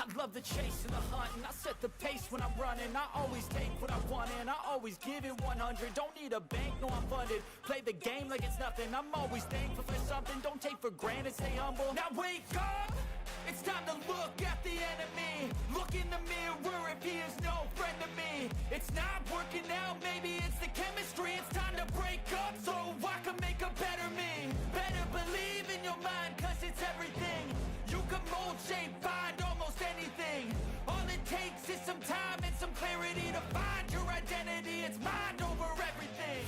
I love the chase and the hunt, and I set the pace when I'm running. I always take what I want and I always give it 100. Don't need a bank, no I'm funded. Play the game like it's nothing. I'm always thankful for something. Don't take for granted, stay humble. Now wake up! It's time to look at the enemy. Look in the mirror if he is no friend to me. It's not working out, maybe it's the chemistry. It's time to break up so I can make a better me. Better believe in your mind, cause it's everything. You can mold, shape, find almost anything. All it takes is some time and some clarity to find your identity. It's mind over everything.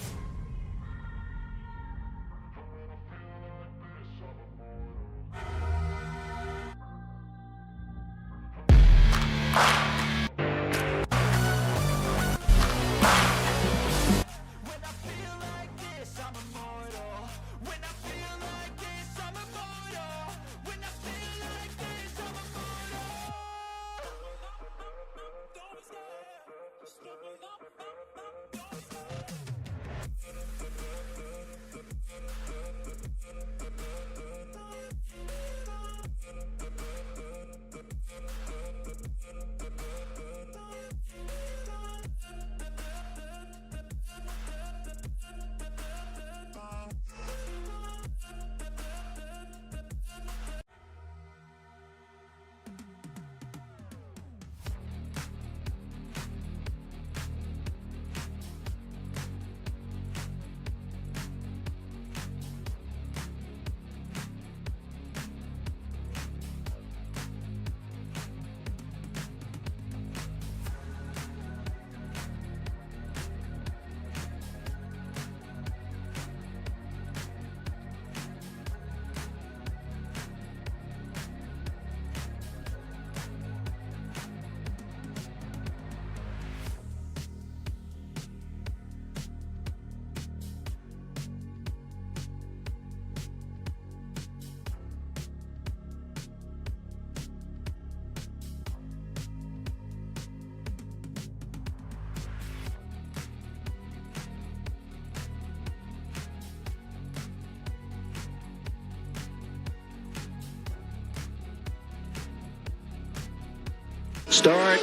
Start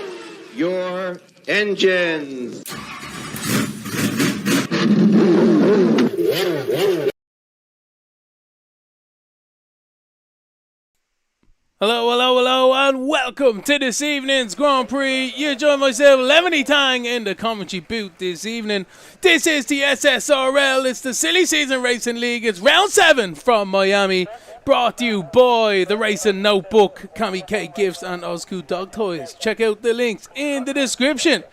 your engines. Hello, and welcome to this evening's Grand Prix. You join myself, Lemony Tang, in the commentary booth this evening. This is the SSRL. It's the Silly Season Racing League. It's round 7 from Miami. Brought to you by the Racing Notebook, KamiKayGifts, and Oszku Dog Toys. Check out the links in the description.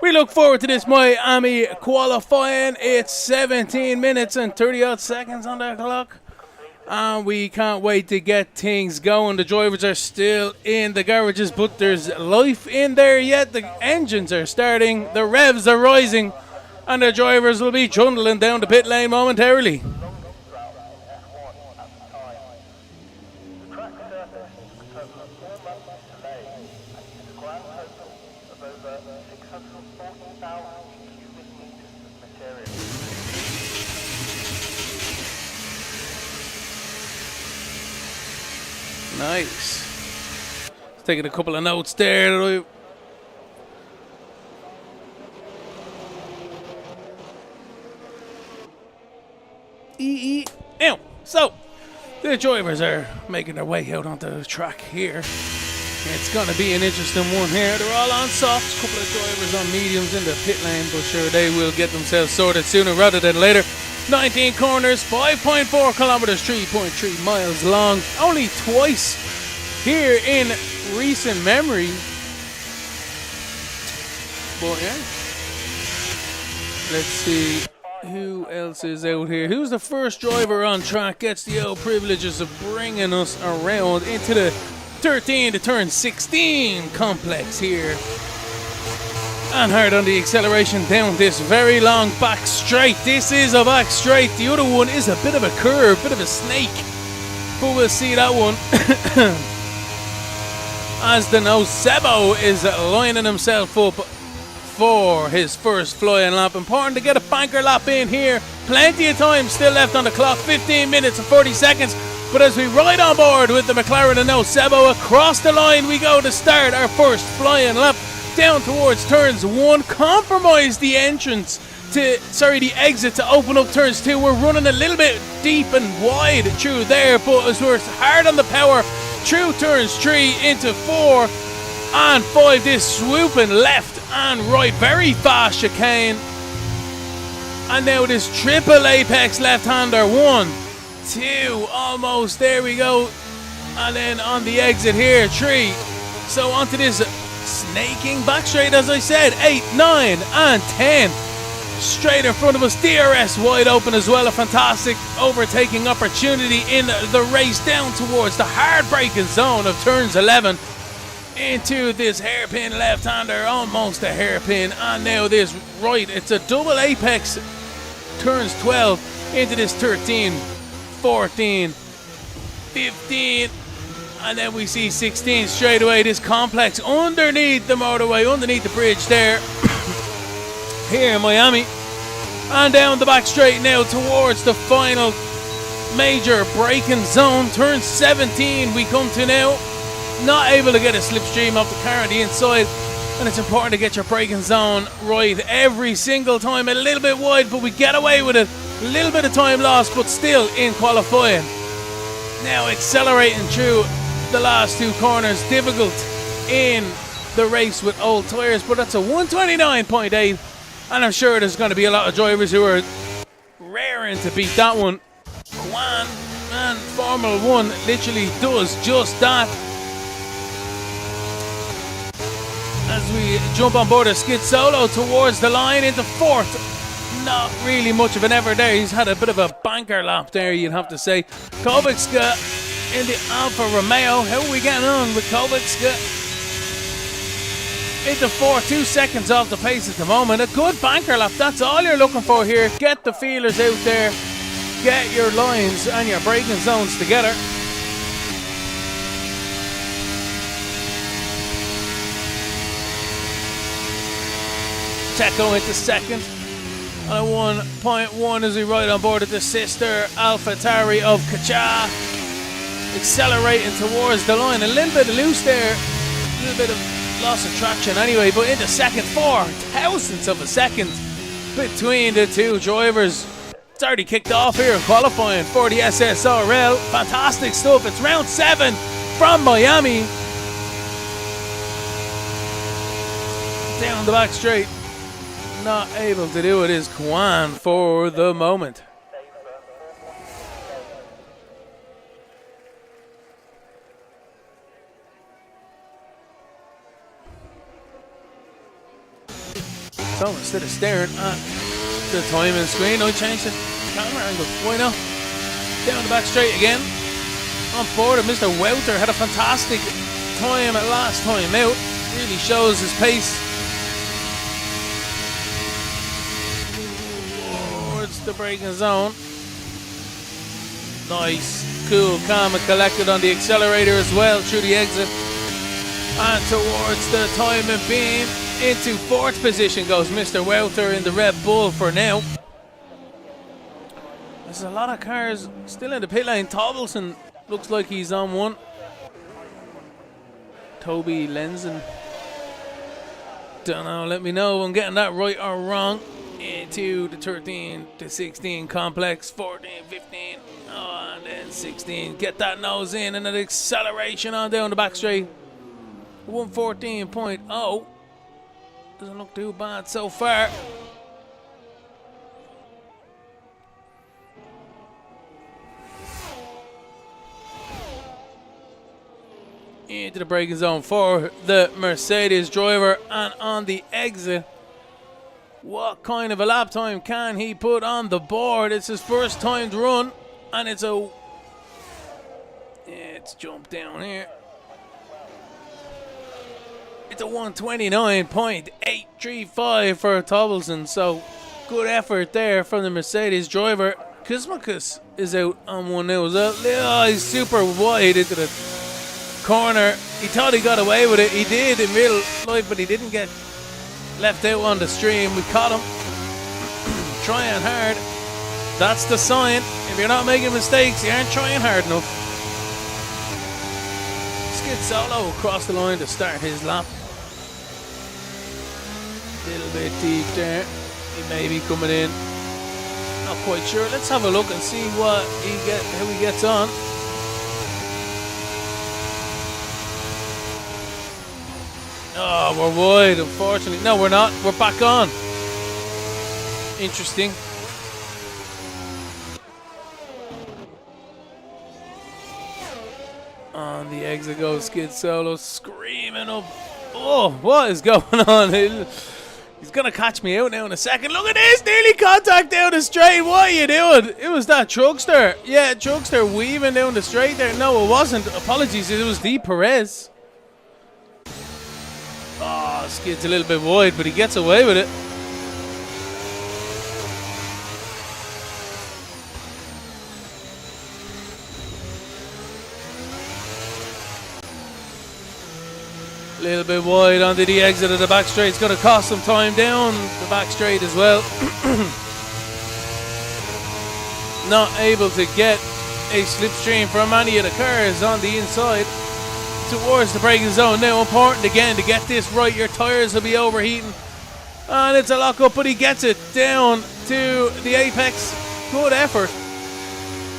We look forward to this Miami qualifying. It's 17 minutes and 30 odd seconds on the clock. And we can't wait to get things going. The drivers are still in the garages, but there's life in there yet. The engines are starting, the revs are rising, and the drivers will be trundling down the pit lane momentarily. Nice. Just taking a couple of notes there. So, the drivers are making their way out onto the track here. It's going to be an interesting one here. They're all on softs, a couple of drivers on mediums in the pit lane, but sure, they will get themselves sorted sooner rather than later. 19 corners, 5.4 kilometers, 3.3 miles long. Only twice here in recent memory. But yeah. Let's see who else is out here. Who's the first driver on track? Gets the old privileges of bringing us around into the 13 to turn 16 complex here. And hard on the acceleration down this very long back straight. This is a back straight. The other one is a bit of a curve, bit of a snake. But we'll see that one. As the Nocebo is lining himself up for his first flying lap. Important to get a banker lap in here. Plenty of time still left on the clock. 15 minutes and 40 seconds. But as we ride on board with the McLaren and Sebo across the line, we go to start our first flying lap down towards turns 1. Compromise the the exit to open up turns 2. We're running a little bit deep and wide through there, but as we're hard on the power through turns 3 into 4 and 5, this swooping left and right, very fast chicane. And now this triple apex left-hander, 1, 2, almost, there we go. And then on the exit here, 3. So onto this snaking back straight, as I said, 8, 9, and 10. Straight in front of us, DRS wide open as well. A fantastic overtaking opportunity in the race down towards the hard braking zone of turns 11. Into this hairpin left-hander, almost a hairpin. And now this right, it's a double apex. Turns 12 into this 13, 14, 15, and then we see 16 straight away. This complex underneath the motorway, underneath the bridge there, here in Miami. And down the back straight now towards the final major braking zone. Turn 17 we come to now. Not able to get a slipstream off the car on the inside. And it's important to get your braking zone right every single time. A little bit wide, but we get away with it. A little bit of time lost, but still in qualifying. Now accelerating through the last 2 corners. Difficult in the race with old tyres, but that's a 129.8. And I'm sure there's going to be a lot of drivers who are raring to beat that one. Kwan and Formula 1 literally does just that. As we jump on board a skid solo towards the line into 4th. Not really much of an effort there. He's had a bit of a banker lap there, you'd have to say. Kovicka in the Alfa Romeo. How are we getting on with Kovicka? Into 4th, 2 seconds off the pace at the moment. A good banker lap, that's all you're looking for here. Get the feelers out there. Get your lines and your braking zones together. Checo into 2nd on a 1.1 as we ride on board with the sister AlphaTauri of Kacha. Accelerating towards the line. A little bit loose there. A little bit of loss of traction anyway, but into 2nd, 4 thousandths of a second between the 2 drivers. It's already kicked off here in qualifying for the SSRL. Fantastic stuff. It's round 7 from Miami. Down the back straight. Not able to do it is Kwan for the moment. So instead of staring at the timing screen, I changed the camera angle. Why not? Down the back straight again. On board, Mr. Welter had a fantastic time at last time out. Really shows his pace. The braking zone. Nice, cool, calm and collected on the accelerator as well through the exit. And towards the timing beam into 4th position goes Mr. Welter in the Red Bull for now. There's a lot of cars still in the pit lane. Tobelson looks like he's on one. Toby Lenzen. Don't know, let me know if I'm getting that right or wrong. Into the 13 to 16 complex, 14, 15, and then 16. Get that nose in and an acceleration on down the back straight. 114.0. Doesn't look too bad so far. Into the braking zone for the Mercedes driver, and on the exit. What kind of a lap time can he put on the board? It's his first timed run, and it's jump down here. It's a 129.835 for Tobelson, so good effort there from the Mercedes driver. Kuzmakis is out on one now as well. Oh, he's super wide into the corner. He thought he got away with it. He did in real life, but he didn't get left out on the stream. We caught him trying hard. That's the sign. If you're not making mistakes, you aren't trying hard enough. Skid Solo across the line to start his lap. Little bit deep there. He may be coming in. Not quite sure. Let's have a look and see how he gets on. Oh, we're wide, unfortunately. No, we're not. We're back on. Interesting. On the exit goes Skid Solo, screaming up. Oh, what is going on? He's going to catch me out now in a second. Look at this, nearly contact down the straight. What are you doing? It was that Truckster. Yeah, Truckster weaving down the straight there. No, it wasn't. Apologies, it was the Perez. Oh, Skid's a little bit wide, but he gets away with it. A little bit wide onto the exit of the back straight. It's going to cost some time down the back straight as well. Not able to get a slipstream from any of the cars on the inside towards the braking zone. Now important again to get this right. Your tyres will be overheating. And it's a lock up, but he gets it down to the apex. Good effort.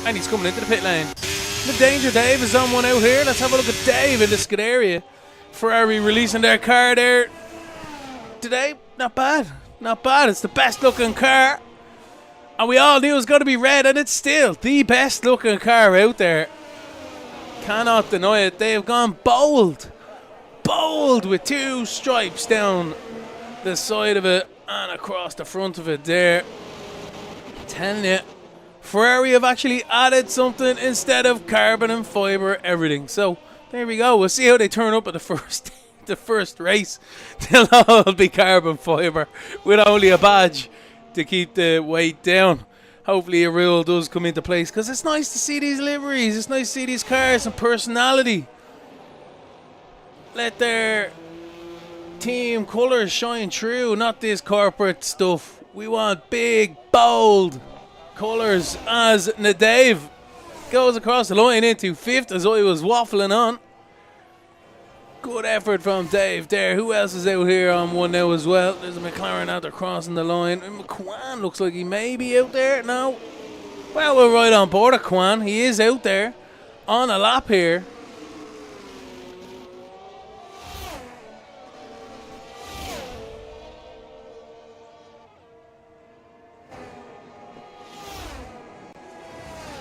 And he's coming into the pit lane. The Danger Dave is on one out here. Let's have a look at Dave in the Scuderia. Ferrari releasing their car there today. Not bad. Not bad. It's the best looking car. And we all knew it was going to be red, and it's still the best looking car out there. Cannot deny it. They have gone bold. Bold with two stripes down the side of it and across the front of it there. Telling you, Ferrari have actually added something instead of carbon and fibre everything. So there we go. We'll see how they turn up at the first race. They'll all be carbon fibre with only a badge to keep the weight down. Hopefully a rule does come into place, because it's nice to see these liveries. It's nice to see these cars and personality. Let their team colours shine through, not this corporate stuff. We want big, bold colours as Nadave goes across the line into fifth as I was waffling on. Good effort from Dave there. Who else is out here on one now as well? There's a McLaren out there crossing the line. And McQuan looks like he may be out there. No. Well, we're right on board of Kwan. He is out there on a lap here.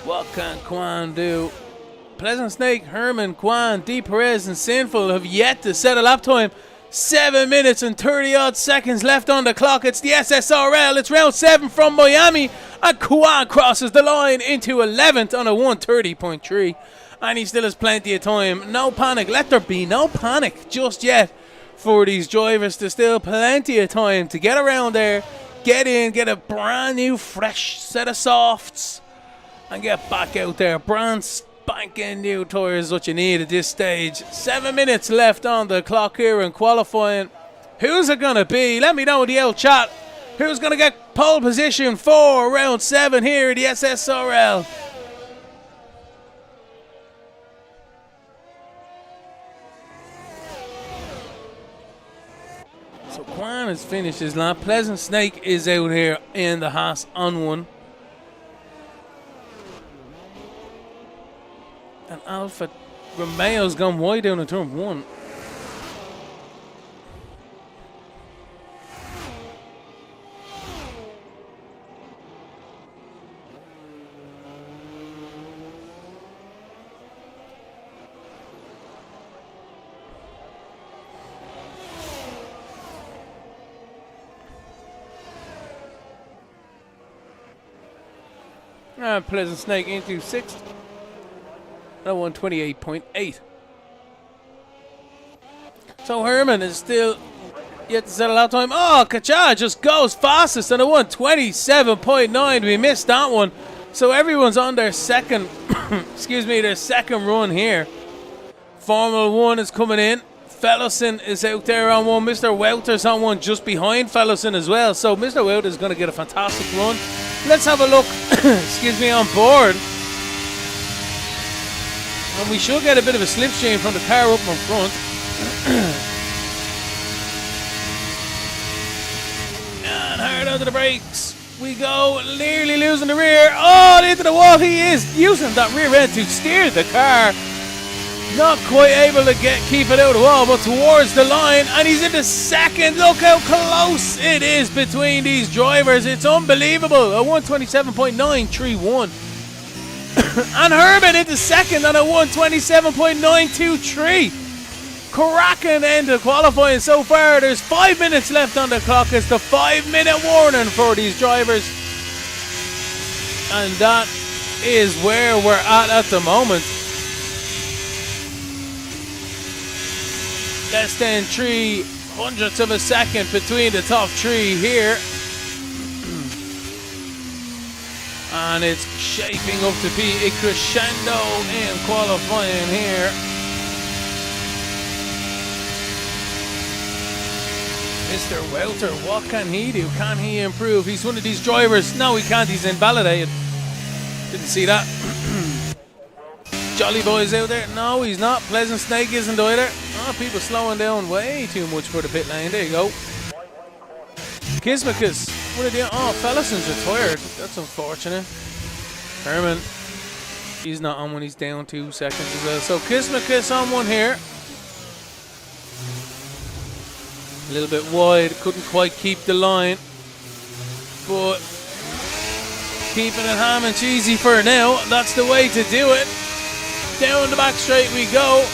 What can Kwan do? Pleasant Snake, Herman, Kwan, D. Perez, and Sinful have yet to set a lap time. 7 minutes and 30 odd seconds left on the clock. It's the SSRL. It's round 7 from Miami. And Kwan crosses the line into 11th on a 1:30.3. And he still has plenty of time. No panic. Let there be no panic just yet for these drivers. There's still plenty of time to get around there, get in, get a brand new, fresh set of softs, and get back out there. Brand spanking new tyres is what you need at this stage. 7 minutes left on the clock here in qualifying. Who's it going to be? Let me know in the old chat. Who's going to get pole position for round 7 here at the SSRL? So Kwan has finished his lap. Pleasant Snake is out here in the Haas on one. And Alfa Romeo's gone wide down in turn 1. And Pleasant Snake into 6th. 128.8. So Herman is still yet to settle out time. Oh, Kacha just goes fastest on a 127.9. We missed that one. So everyone's on their second, their second run here. Formula 1 is coming in. Fellowson is out there on one. Mr. Welter's on one just behind Fellowson as well. So Mr. Welter is going to get a fantastic run. Let's have a look, on board. And we should get a bit of a slipstream from the car up in front. And hard onto the brakes. We go, nearly losing the rear. Oh, into the wall. He is using that rear end to steer the car. Not quite able to keep it out of the wall, but towards the line. And he's into second. Look how close it is between these drivers. It's unbelievable. A 127.931. And Herman into second on a 127.923. Cracking end of qualifying so far. There's 5 minutes left on the clock. It's the 5-minute warning for these drivers. And that is where we're at the moment. Less than 0.03 of a second between the top three here. And it's shaping up to be a crescendo in qualifying here. Mr. Welter, what can he do? Can he improve? He's one of these drivers. No, he can't. He's invalidated. Didn't see that. Jolly Boy's out there. No, he's not. Pleasant Snake isn't either. Oh, people slowing down way too much for the pit lane. There you go. Kismikus. What are they? Oh, Fellison's retired. That's unfortunate. Herman. He's not on when he's down 2 seconds as well. So Kismikus on one here. A little bit wide. Couldn't quite keep the line. But keeping it ham and cheesy for now. That's the way to do it. Down the back straight we go.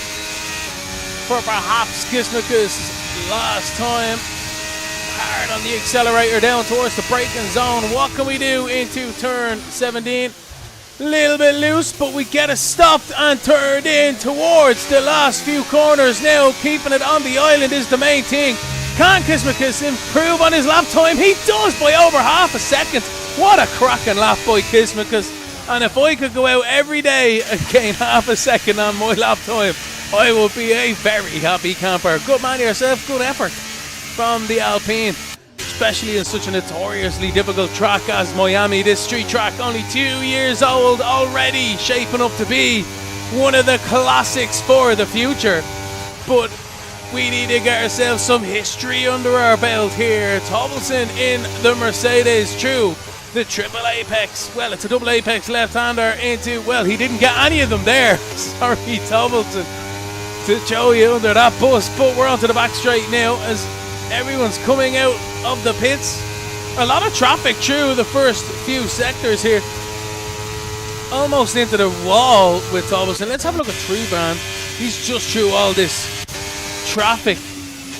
For perhaps Kismikus' last time. Hard on the accelerator down towards the braking zone. What can we do into turn 17? Little bit loose, but we get it stopped and turned in towards the last few corners now. Keeping it on the island is the main thing. Can Kismikus improve on his lap time? He does by over half a second. What a cracking lap by Kismikus. And if I could go out every day and gain half a second on my lap time, I will be a very happy camper. Good man yourself, good effort from the Alpine, especially in such a notoriously difficult track as Miami. This street track, only 2 years old, already shaping up to be one of the classics for the future. But we need to get ourselves some history under our belt here. Tobelson in the Mercedes, true. The triple apex, well, it's a double apex left-hander into, well, he didn't get any of them there. Sorry, Tobelson, to show you under that bus. But we're onto the back straight now as everyone's coming out of the pits. A lot of traffic through the first few sectors here. Almost into the wall with Tobelson. Let's have a look at Treebrand. He's just through all this traffic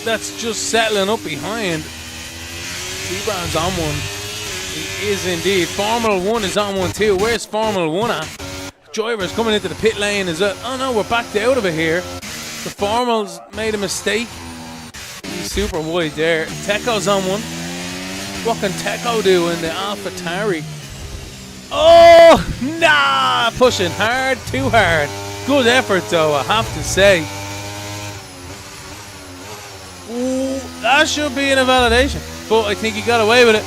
that's just settling up behind. Treebrand's on one. He is indeed. Formula 1 is on one too. Where's Formula 1 at? Driver's coming into the pit lane as well. Oh no, we're backed out of it here. The Formal's made a mistake. He's super wide there. Teko's on one. What can Teko do in the AlphaTauri? Oh, nah! Pushing hard, too hard. Good effort though, I have to say. Ooh, that should be an invalidation. But I think he got away with it.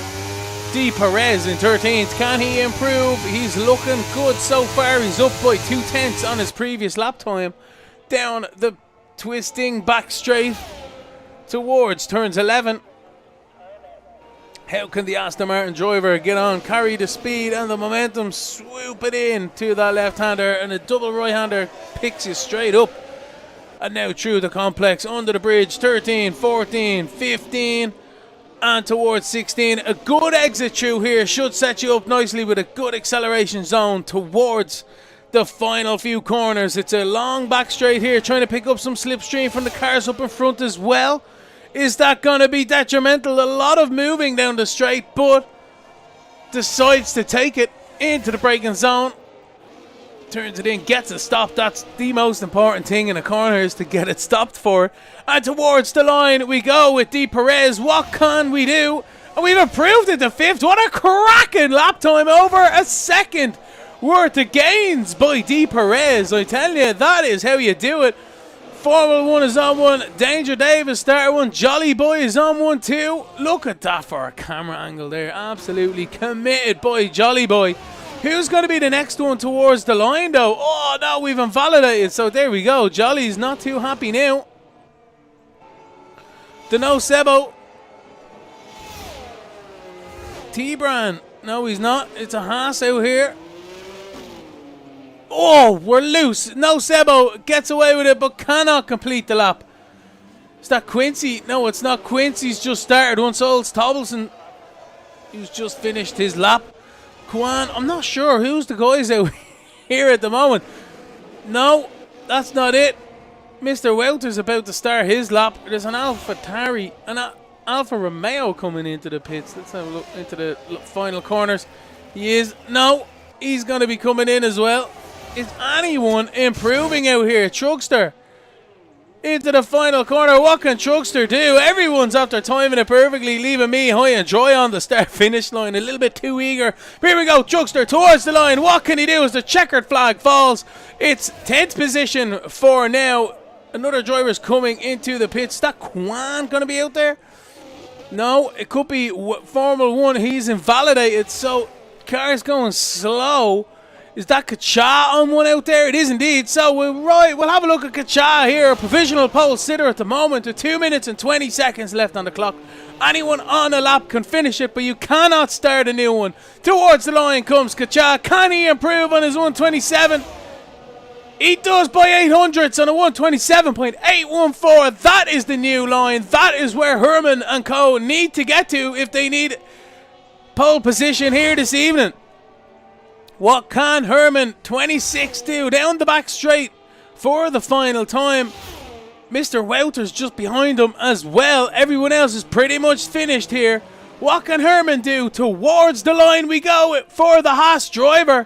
D. Perez in 13th. Can he improve? He's looking good so far. He's up by 0.2 on his previous lap time. Down the twisting back straight towards turns 11. How can the Aston Martin driver get on, carry the speed and the momentum, swoop it in to that left-hander, and a double right-hander picks you straight up. And now through the complex, under the bridge, 13, 14, 15, and towards 16. A good exit through here should set you up nicely with a good acceleration zone towards the final few corners. It's a long back straight here, trying to pick up some slipstream from the cars up in front as well. Is that going to be detrimental? A lot of moving down the straight, but decides to take it into the braking zone. Turns it in, gets it stopped. That's the most important thing in a corner, is to get it stopped for. And towards the line we go with D. Perez. What can we do? And we've improved it to 5th. What a cracking lap time. Over a second worth of gains by D. Perez. I tell you, that is how you do it. Formula 1 is on one. Danger Dave is starting one. Jolly Boy is on one too. Look at that for a camera angle there. Absolutely committed by Jolly Boy. Who's going to be the next one towards the line, though? Oh, no, we've invalidated. So there we go. Jolly's not too happy now. Dano Sebo. T-Bran. No, he's not. It's a Haas out here. Oh, we're loose. No Sebo gets away with it, but cannot complete the lap. Is that Quincy? No, it's not. Quincy's just started. Once Olds Tobelson, who's just finished his lap. Kwan, I'm not sure who's the guys out here at the moment. No, that's not it. Mr. Welter's about to start his lap. There's an Alpha Tari, an Alfa Romeo coming into the pits. Let's have a look into the final corners. He is. No, he's going to be coming in as well. Is anyone improving out here? Truckster into the final corner. What can Truckster do? Everyone's after timing it perfectly, leaving me high and dry on the start-finish line. A little bit too eager. Here we go. Truckster towards the line. What can he do as the checkered flag falls? It's 10th position for now. Another driver's coming into the pits. Is that Kwan going to be out there? No, it could be Formula 1. He's invalidated, so car's going slow. Is that Kacha on one out there? It is indeed. So we'll have a look at Kacha here. Provisional pole sitter at the moment with 2 minutes and 20 seconds left on the clock. Anyone on a lap can finish it, but you cannot start a new one. Towards the line comes Kacha. Can he improve on his 127? He does by 800ths on a 127.814. That is the new line. That is where Herman and co need to get to if they need pole position here this evening. What can Herman 26 do? Down the back straight for the final time. Mr. Wouters just behind him as well. Everyone else is pretty much finished here. What can Herman do? Towards the line we go for the Haas driver.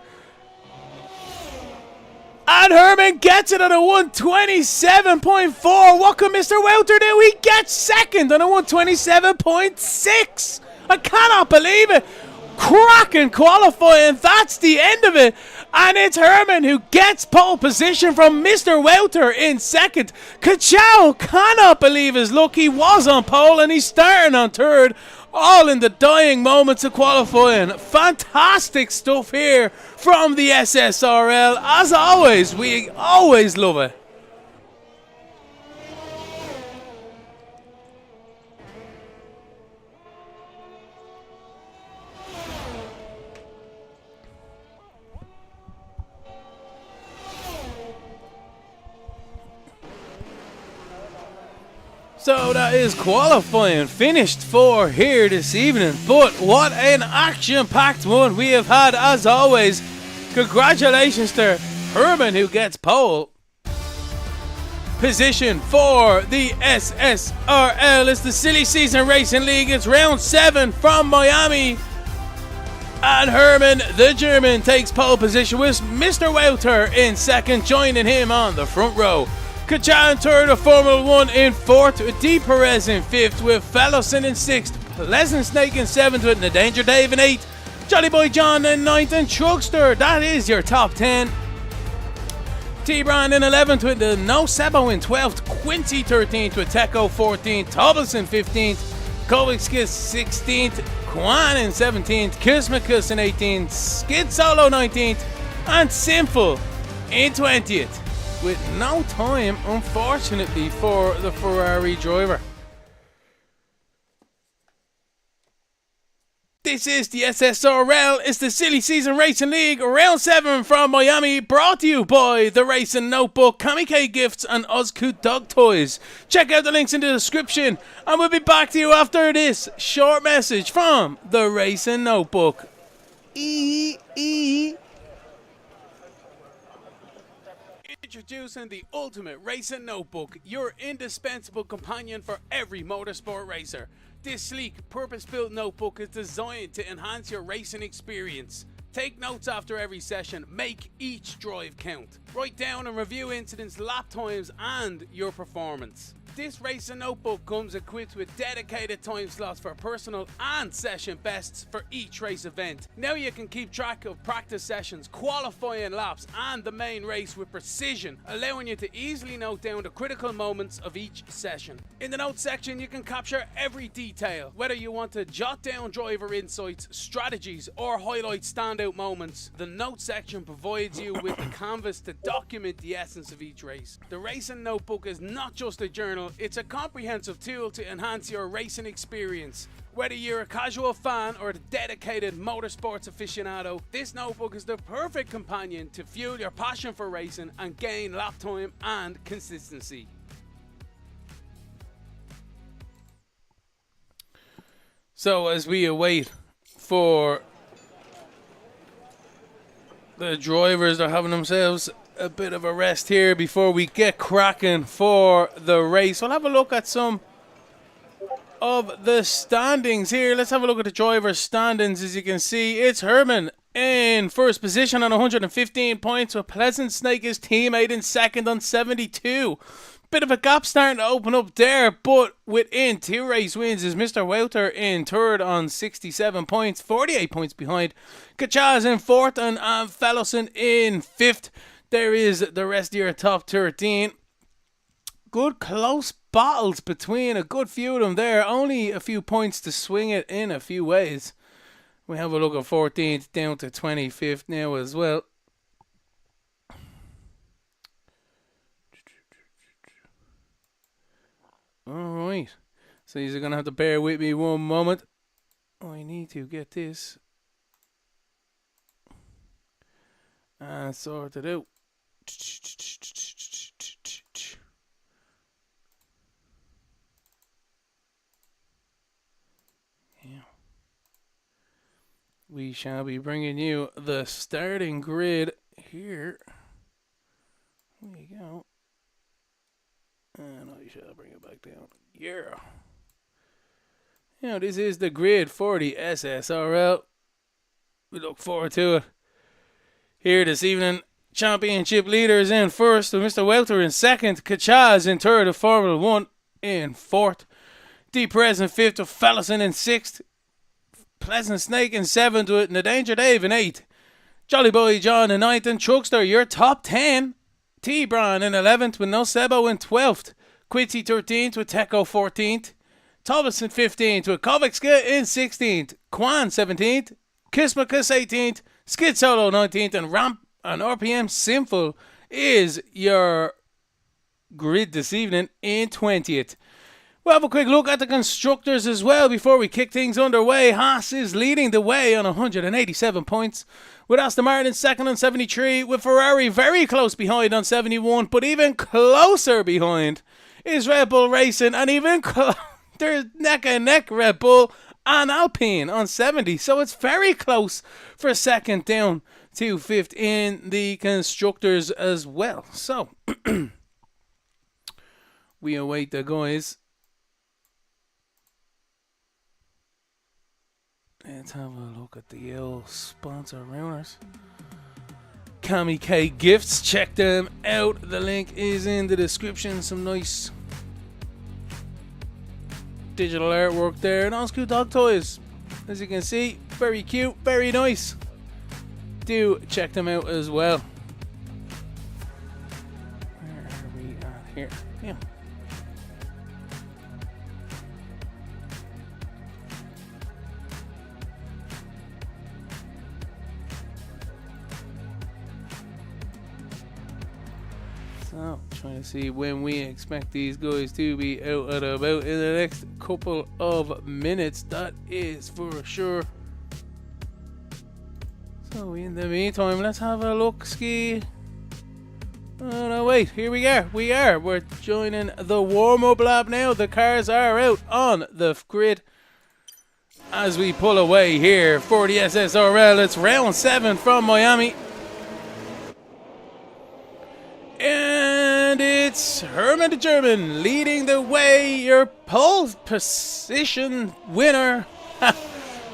And Herman gets it on a 127.4. What can Mr. Welter do? He gets second on a 127.6. I cannot believe it. Cracking qualifying. That's the end of it. And it's Herman who gets pole position from Mr. Welter in second. Kachow cannot believe his luck. He was on pole and he's starting on third. All in the dying moments of qualifying. Fantastic stuff here from the SSRL. As always, we always love it. So that is qualifying finished for here this evening. But what an action-packed one we have had as always. Congratulations to Herman who gets pole position for the SSRL. It's the Silly Season Racing League. It's round 7 from Miami. And Herman, the German, takes pole position with Mr. Welter in second, joining him on the front row. Kacha in third of Formula 1 in fourth, with D. Perez in fifth, with Fellowson in sixth, Pleasant Snake in seventh, with Danger Dave in eighth, Jolly Boy John in ninth, and Truckster. That is your top 10. T-Brand in 11th with the No Sebo in 12th, Quincy 13th with Teco 14th, Tobelson 15th, Kovic 16th, Kwan in 17th, Kismakus in 18th, Skid Solo 19th, and Simple in 20th. With no time, unfortunately, for the Ferrari driver. This is the SSRL. It's the Silly Season Racing League, round 7 from Miami, brought to you by the Racing Notebook, KamiKayGifts, and Oszku Dog Toys. Check out the links in the description, and we'll be back to you after this short message from the Racing Notebook. Introducing the ultimate racing notebook, your indispensable companion for every motorsport racer. This sleek, purpose-built notebook is designed to enhance your racing experience. Take notes after every session, make each drive count. Write down and review incidents, lap times, and your performance. This racing notebook comes equipped with dedicated time slots for personal and session bests for each race event. Now you can keep track of practice sessions, qualifying laps and the main race with precision, allowing you to easily note down the critical moments of each session. In the notes section you can capture every detail, whether you want to jot down driver insights, strategies or highlight standout moments. The notes section provides you with the canvas to document the essence of each race. The racing notebook is not just a journal, it's a comprehensive tool to enhance your racing experience. Whether you're a casual fan or a dedicated motorsports aficionado, this notebook is the perfect companion to fuel your passion for racing and gain lap time and consistency. So as we await for the drivers, are having themselves a bit of a rest here before we get cracking for the race. We'll have a look at some of the standings here. Let's have a look at the driver's standings. As you can see, it's Herman in first position on 115 points, with Pleasant Snake, his teammate, in second on 72. Bit of a gap starting to open up there, but within 2 race wins is Mr. Wouter in third on 67 points, 48 points behind. Kachaz in fourth and Fellowson in fifth. There is the rest of your top 13. Good close battles between a good few of them there. Only a few points to swing it in a few ways. We have a look at 14th down to 25th now as well. Alright. So you're going to have to bear with me one moment. I need to get this and sort it out. Yeah. We shall be bringing you the starting grid here. There you go. And I shall bring it back down. Yeah. Now this is the grid for the SSRL. We look forward to it. Here this evening, championship leaders in first, with Mr. Welter in second, Kachaz in third of Formula 1 in fourth, D. Perez in fifth, with Fellowson in sixth, Pleasant Snake in seventh, with Nadenger Dave in eighth, Jolly Boy John in ninth, and Chuckster, your top 10, T. Brown in 11th, with Nosebo in 12th, Quincy 13th, with Teco 14th, Thomas in 15th, with Kovicska in 16th, Kwan 17th, Kismakus 18th, Skid Solo 19th, and Ramp and RPM Sinful is your grid this evening in 20th. We'll have a quick look at the constructors as well before we kick things underway. Haas is leading the way on 187 points, with Aston Martin second on 73, with Ferrari very close behind on 71, but even closer behind is Red Bull Racing, and even they're neck and neck, Red Bull and Alpine on 70, so it's very close for second down to fifth in the constructors as well. So we await the guys. Let's have a look at the old sponsor rounders. KamiKayGifts, check them out. The link is in the description. Some nice digital artwork there, and Oszku dog toys, as you can see, very cute, very nice. Do check them out as well. Where are we at here? Yeah. So, trying to see when we expect these guys to be out and about in the next couple of minutes. That is for sure. So, in the meantime, let's have a look, Ski. Oh, no, wait. Here we are. We're joining the warm-up lap now. The cars are out on the grid as we pull away here for the SSRL. It's round 7 from Miami. And it's Herman the German leading the way. Your pole position winner,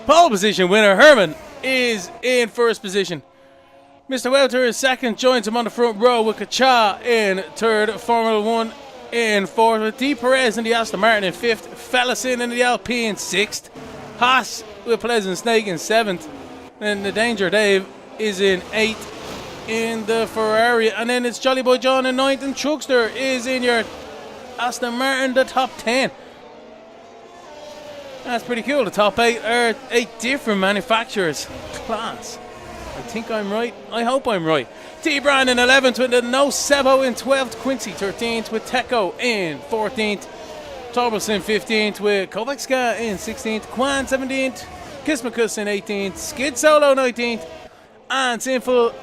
Herman, is in first position. Mr. Welter is second, joins him on the front row with Kacha in third. Formula 1 in 4th, with D. Perez in the Aston Martin in 5th, Fellison in the Alpine 6th, Haas with Pleasant Snake in 7th, and the Danger Dave is in 8th in the Ferrari, and then it's Jolly Boy John in 9th, and Chuckster is in your Aston Martin, the top 10. That's pretty cool. The top 8 are 8 different manufacturers. Class. I think I'm right. I hope I'm right. T-Brand in 11th with the No Sebo in 12th. Quincy 13th with Teco in 14th. Torbos in 15th with Kovacska in 16th. Quan 17th. Kismakus in 18th. Skid Solo 19th. And Sinful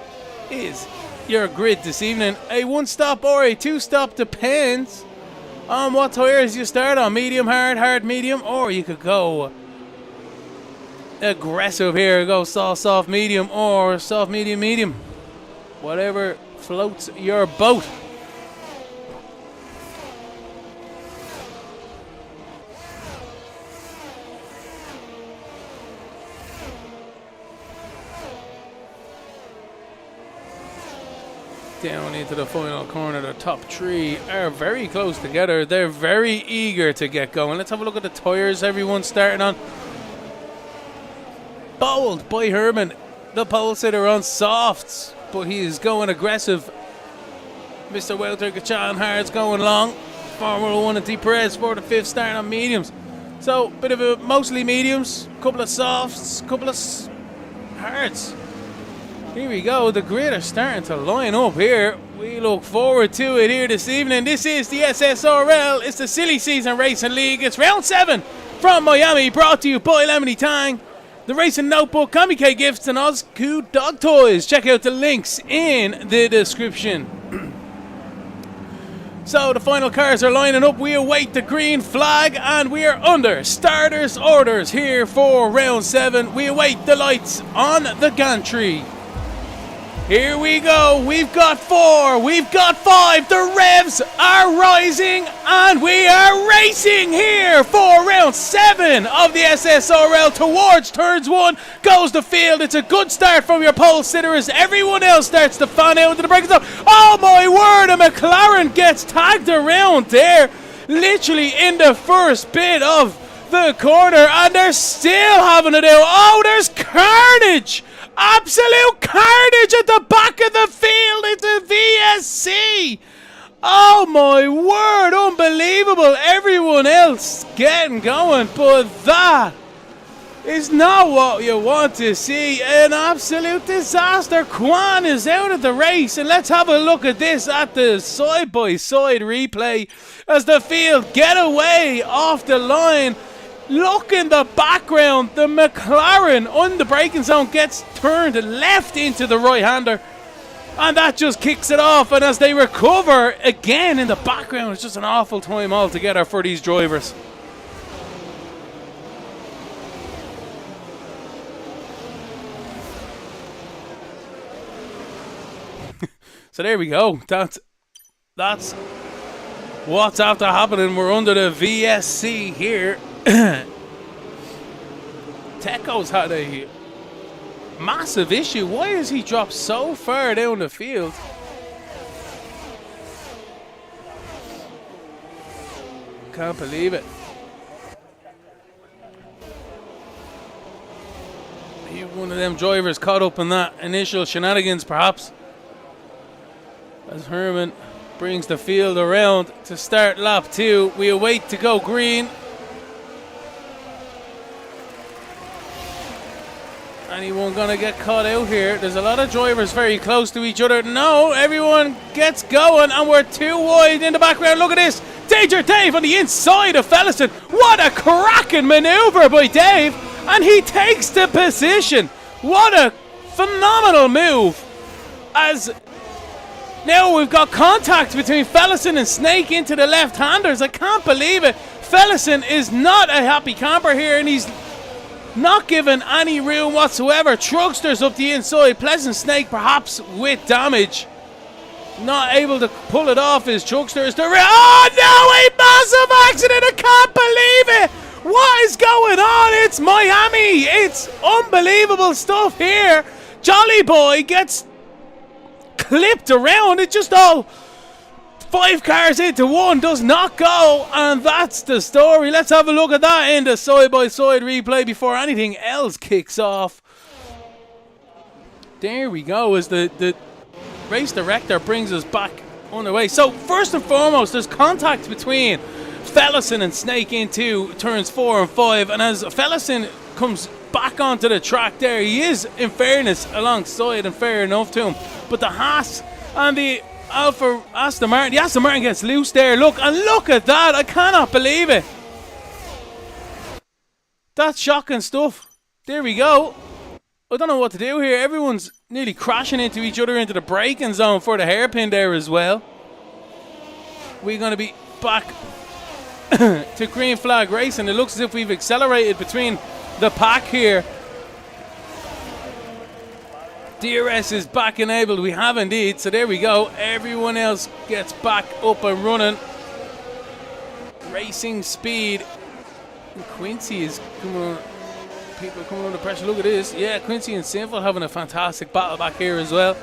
is your grid this evening. A 1-stop or a 2-stop depends on what tires you start on. Medium, hard, medium, or you could go aggressive here. Go soft, medium, or soft, medium. Whatever floats your boat. Down into the final corner. The top 3 are very close together. They're very eager to get going. Let's have a look at the tires everyone's starting on. Bold by Herman. The pole sitter on softs, but he is going aggressive. Mr. Welter Gachan Hard's going long. Formula 1 and D. Perez 4th and 5th starting on mediums. So, bit of a mostly mediums, couple of softs, couple of hards. Here we go. The grid are starting to line up here. We look forward to it here this evening. This is the SSRL. It's the Silly Season Racing League. It's round 7 from Miami, brought to you by Lemony Tang, the Racing Notebook, KamiKayGifts, and Oszku Dog Toys. Check out the links in the description. So the final cars are lining up. We await the green flag, and we are under starters' orders here for round 7. We await the lights on the gantry. Here we go. We've got 4. We've got 5. The revs are rising, and we are racing here for round 7 of the SSRL. Towards turns 1 goes the field. It's a good start from your pole sitter as everyone else starts to fan out into the braking zone. Oh my word, a McLaren gets tagged around there, literally in the first bit of the corner, and they're still having it out. Oh, there's carnage. Absolute carnage at the back of the field. It's a VSC. Oh my word, unbelievable. Everyone else getting going, but that is not what you want to see. An absolute disaster. Quan is out of the race, and let's have a look at this at the side-by-side replay as the field get away off the line. Look in the background, the McLaren on the braking zone gets turned left into the right-hander, and that just kicks it off. And as they recover again in the background, it's just an awful time altogether for these drivers. So there we go. That's what's after happening. We're under the VSC here. Teco's had a massive issue. Why has he dropped so far down the field? Can't believe it. One of them drivers caught up in that initial shenanigans, perhaps, as Herman brings the field around to start lap 2. We await to go green. Anyone gonna get caught out here? There's a lot of drivers very close to each other. No, everyone gets going, and we're too wide in the background. Look at this. Danger Dave on the inside of Fellison. What a cracking maneuver by Dave, and he takes the position. What a phenomenal move. As now we've got contact between Fellison and Snake into the left-handers. I can't believe it. Fellison is not a happy camper here, and he's not given any room whatsoever. Truckster's up the inside. Pleasant Snake perhaps with damage. Not able to pull it off. His Truckster is the oh no, a massive accident. I can't believe it. What is going on? It's Miami. It's unbelievable stuff here. Jolly Boy gets clipped around. It just all 5 cars into one does not go, and that's the story. Let's have a look at that in the side-by-side replay before anything else kicks off. There we go, as the race director brings us back on the way. So, first and foremost, there's contact between Fellison and Snake into turns 4 and 5, and as Fellison comes back onto the track there, he is, in fairness, alongside and fair enough to him. But the Haas and the Aston Martin gets loose there. Look at that. I cannot believe it. That's shocking stuff. There we go. I don't know what to do here. Everyone's nearly crashing into each other into the braking zone for the hairpin there as well. We're going to be back to green flag racing. It looks as if we've accelerated between the pack here. DRS is back enabled. We have indeed. So there we go. Everyone else gets back up and running. Racing speed. And Quincy is coming on. People are coming under pressure. Look at this. Yeah, Quincy and Sinful having a fantastic battle back here as well.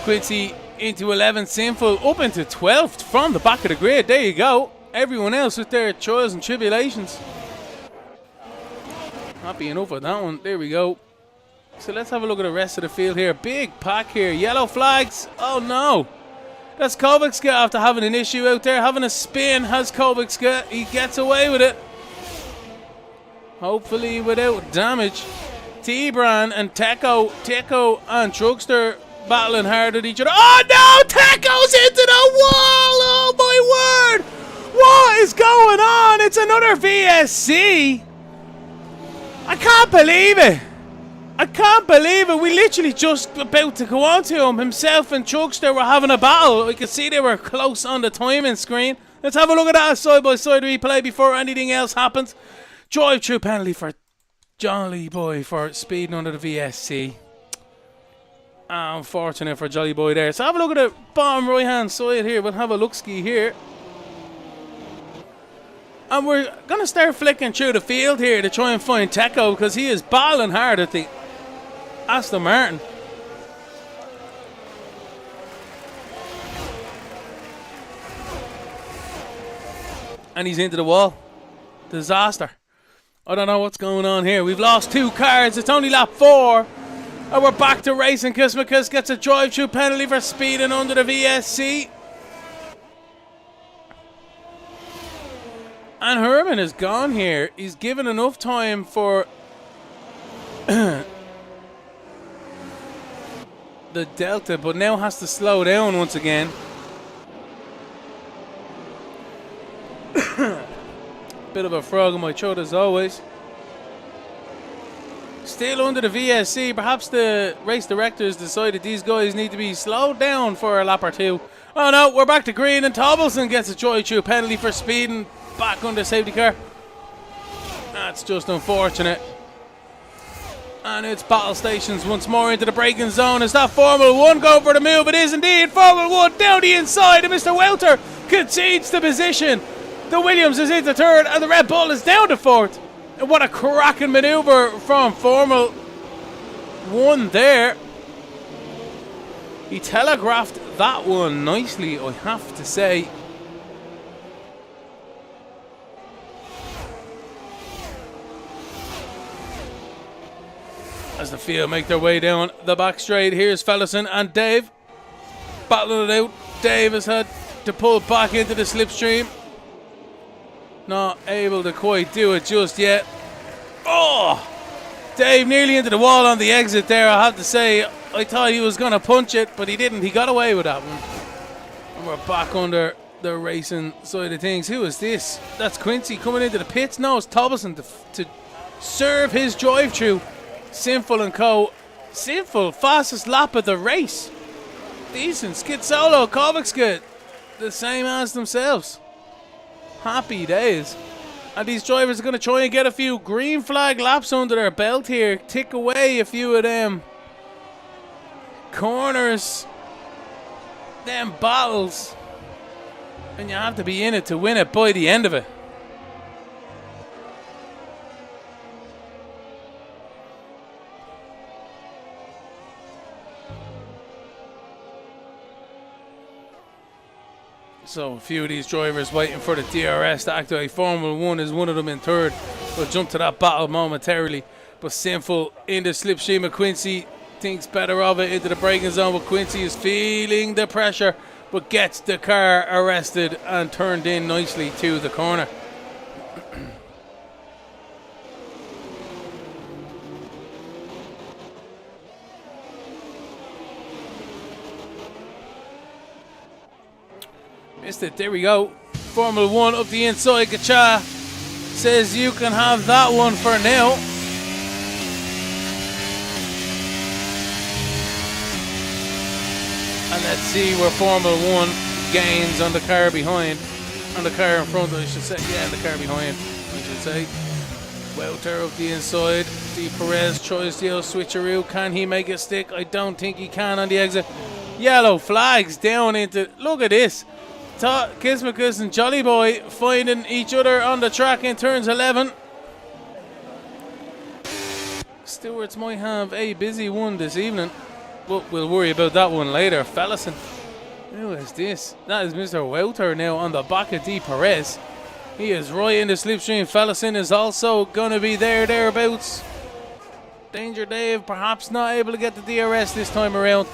Quincy into 11th, Sinful up into 12th from the back of the grid. There you go. Everyone else with their trials and tribulations. Happy enough with that one. There we go. So let's have a look at the rest of the field here. Big pack here. Yellow flags. Oh no. That's KamiKayGifts after having an issue out there. Having a spin. Has KamiKayGifts. He gets away with it. Hopefully without damage. T-Bran and Teco and Truckster battling hard at each other. Oh no! Teco's into the wall! Oh my word! What is going on? It's another VSC. I can't believe it. I can't believe it. We literally just about to go on to him. Himself and Truckster were having a battle. We could see they were close on the timing screen. Let's have a look at that side-by-side replay before anything else happens. Drive-through penalty for Jolly Boy for speeding under the VSC. Unfortunate for Jolly Boy there. So have a look at the bottom right-hand side here. We'll have a look-ski here. And we're going to start flicking through the field here to try and find Teco because he is battling hard at the Aston Martin. And he's into the wall. Disaster. I don't know what's going on here. We've lost 2 cars. It's only lap 4. And we're back to racing. KamiKayGifts gets a drive-through penalty for speeding under the VSC. And Herman is gone here. He's given enough time for the Delta, but now has to slow down once again. Bit of a frog in my throat as always. Still under the VSC. Perhaps the race directors decided these guys need to be slowed down for a lap or 2. Oh no, we're back to green and Tobelson gets a drive-through penalty for speeding back under safety car. That's just unfortunate. And it's battle stations once more into the braking zone. Is that Formula 1 going for the move? It is indeed. Formula 1 down the inside, and Mr. Welter concedes the position. The Williams is into 3rd and the Red Bull is down to 4th. And what a cracking manoeuvre from Formula 1 there. He telegraphed that one nicely, I have to say. As the field make their way down the back straight, here's Fellison and Dave battling it out. Dave has had to pull back into the slipstream. Not able to quite do it just yet. Oh! Dave nearly into the wall on the exit there, I have to say. I thought he was going to punch it, but he didn't. He got away with that one. And we're back under the racing side of things. Who is this? That's Quincy coming into the pits. No, it's Tobelson to serve his drive-through. Sinful and Co. Sinful, fastest lap of the race. Decent. Skid solo. KamiKayGifts the same as themselves. Happy days. And these drivers are going to try and get a few green flag laps under their belt here. Tick away a few of them corners. Them battles. And you have to be in it to win it by the end of it. So a few of these drivers waiting for the DRS to activate Formula 1 is one of them in third. We'll jump to that battle momentarily. But Sinful in the slipstream of Quincy thinks better of it into the braking zone, but Quincy is feeling the pressure but gets the car arrested and turned in nicely to the corner. Missed it. There we go. Formula 1 up the inside. Gacha says you can have that one for now. And let's see where Formula 1 gains on the car behind. On the car in front, I should say. Yeah, the car behind, I should say. Welter up the inside. D. Perez tries the old switcheroo. Can he make it stick? I don't think he can on the exit. Yellow flags down into... Look at this. Kismakus and Jolly Boy finding each other on the track in turns 11. Stewarts might have a busy one this evening, but we'll worry about that one later. Fellison. Who is this? That is Mr. Welter now on the back of D. Perez. He is right in the slipstream. Fellison is also going to be thereabouts. Danger Dave perhaps not able to get the DRS this time around.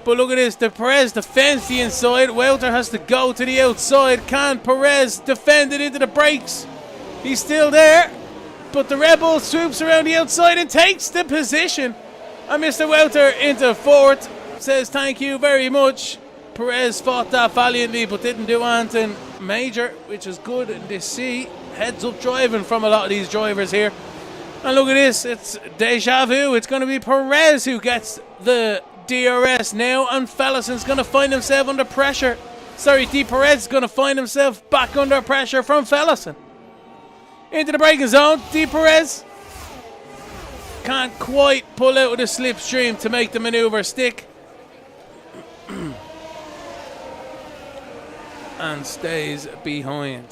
But look at this, the Perez defends the inside. Welter has to go to the outside. Can Perez defend it into the brakes? He's still there, but the Red Bull swoops around the outside and takes the position. And Mr. Welter into fourth says thank you very much. Perez fought that valiantly but didn't do anything major, which is good to see. Heads up driving from a lot of these drivers here. And look at this, it's deja vu. It's going to be Perez who gets the DRS now, and Fellison's going to find himself under pressure. Sorry, D. Perez is going to find himself back under pressure from Fellison. Into the braking zone, D. Perez can't quite pull out of the slipstream to make the maneuver stick. And stays behind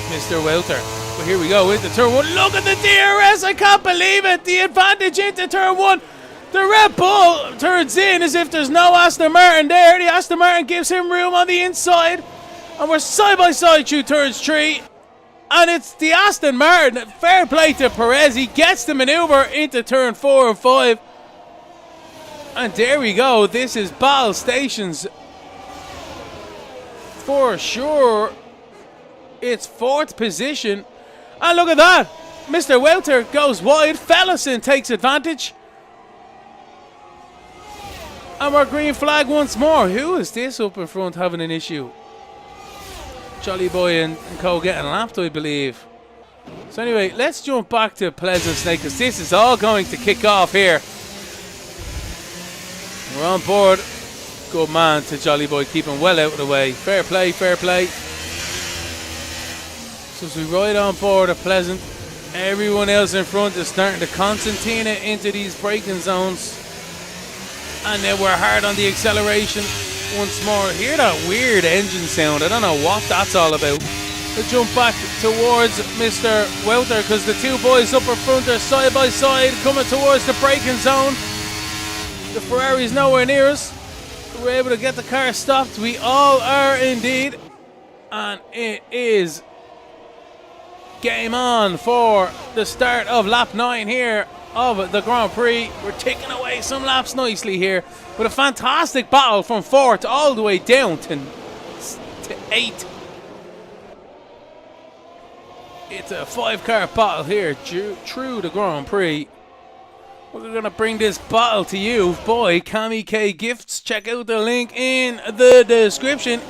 Mr. Welter. But here we go into turn one. Look at the DRS, I can't believe it. The advantage into turn one. The Red Bull turns in as if there's no Aston Martin there. The Aston Martin gives him room on the inside. And we're side by side through turns 3. And it's the Aston Martin. Fair play to Perez. He gets the maneuver into turn 4 and 5. And there we go. This is battle stations. For sure. It's 4th position. And look at that. Mr. Welter goes wide. Fellison takes advantage. And we're green flag once more. Who is this up in front having an issue? Jolly Boy and Co getting lapped, I believe. So anyway, let's jump back to Pleasant Snake, because this is all going to kick off here. We're on board. Good man to Jolly Boy, keeping well out of the way. Fair play, fair play. So as we ride on board at Pleasant, everyone else in front is starting to Constantina into these braking zones. And then we're hard on the acceleration once more. Hear that weird engine sound. I don't know what that's all about. We'll jump back towards Mr. Welter, because the two boys up in front are side by side coming towards the braking zone. The Ferrari's nowhere near us. We're able to get the car stopped. We all are indeed. And it is game on for the start of lap 9 here of the Grand Prix. We're taking away some laps nicely here with a fantastic battle from 4th all the way down to 8th. It's a 5-car battle here through the Grand Prix. We're going to bring this battle to you by KamiKayGifts. Check out the link in the description.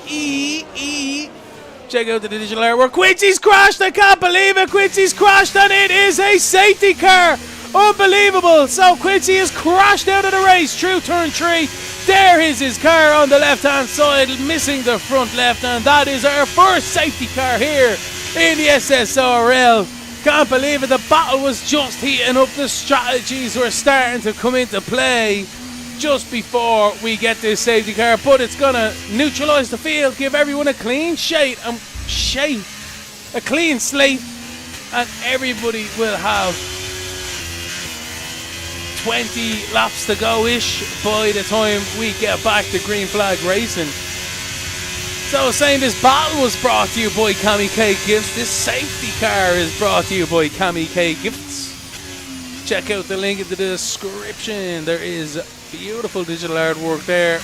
Check out the digital artwork. Quincy's crashed. I can't believe it. Quincy's crashed, and it is a safety car. Unbelievable. So Quincy has crashed out of the race through turn 3. There is his car on the left-hand side, missing the front left, and that is our first safety car here in the SSRL. Can't believe it. The battle was just heating up. The strategies were starting to come into play just before we get this safety car, but it's going to neutralise the field, give everyone a clean slate, a clean slate, and everybody will have 20 laps to go-ish by the time we get back to green flag racing. So I was saying this battle was brought to you by KamiKayGifts. This safety car is brought to you by KamiKayGifts. Check out the link in the description. There is beautiful digital artwork there.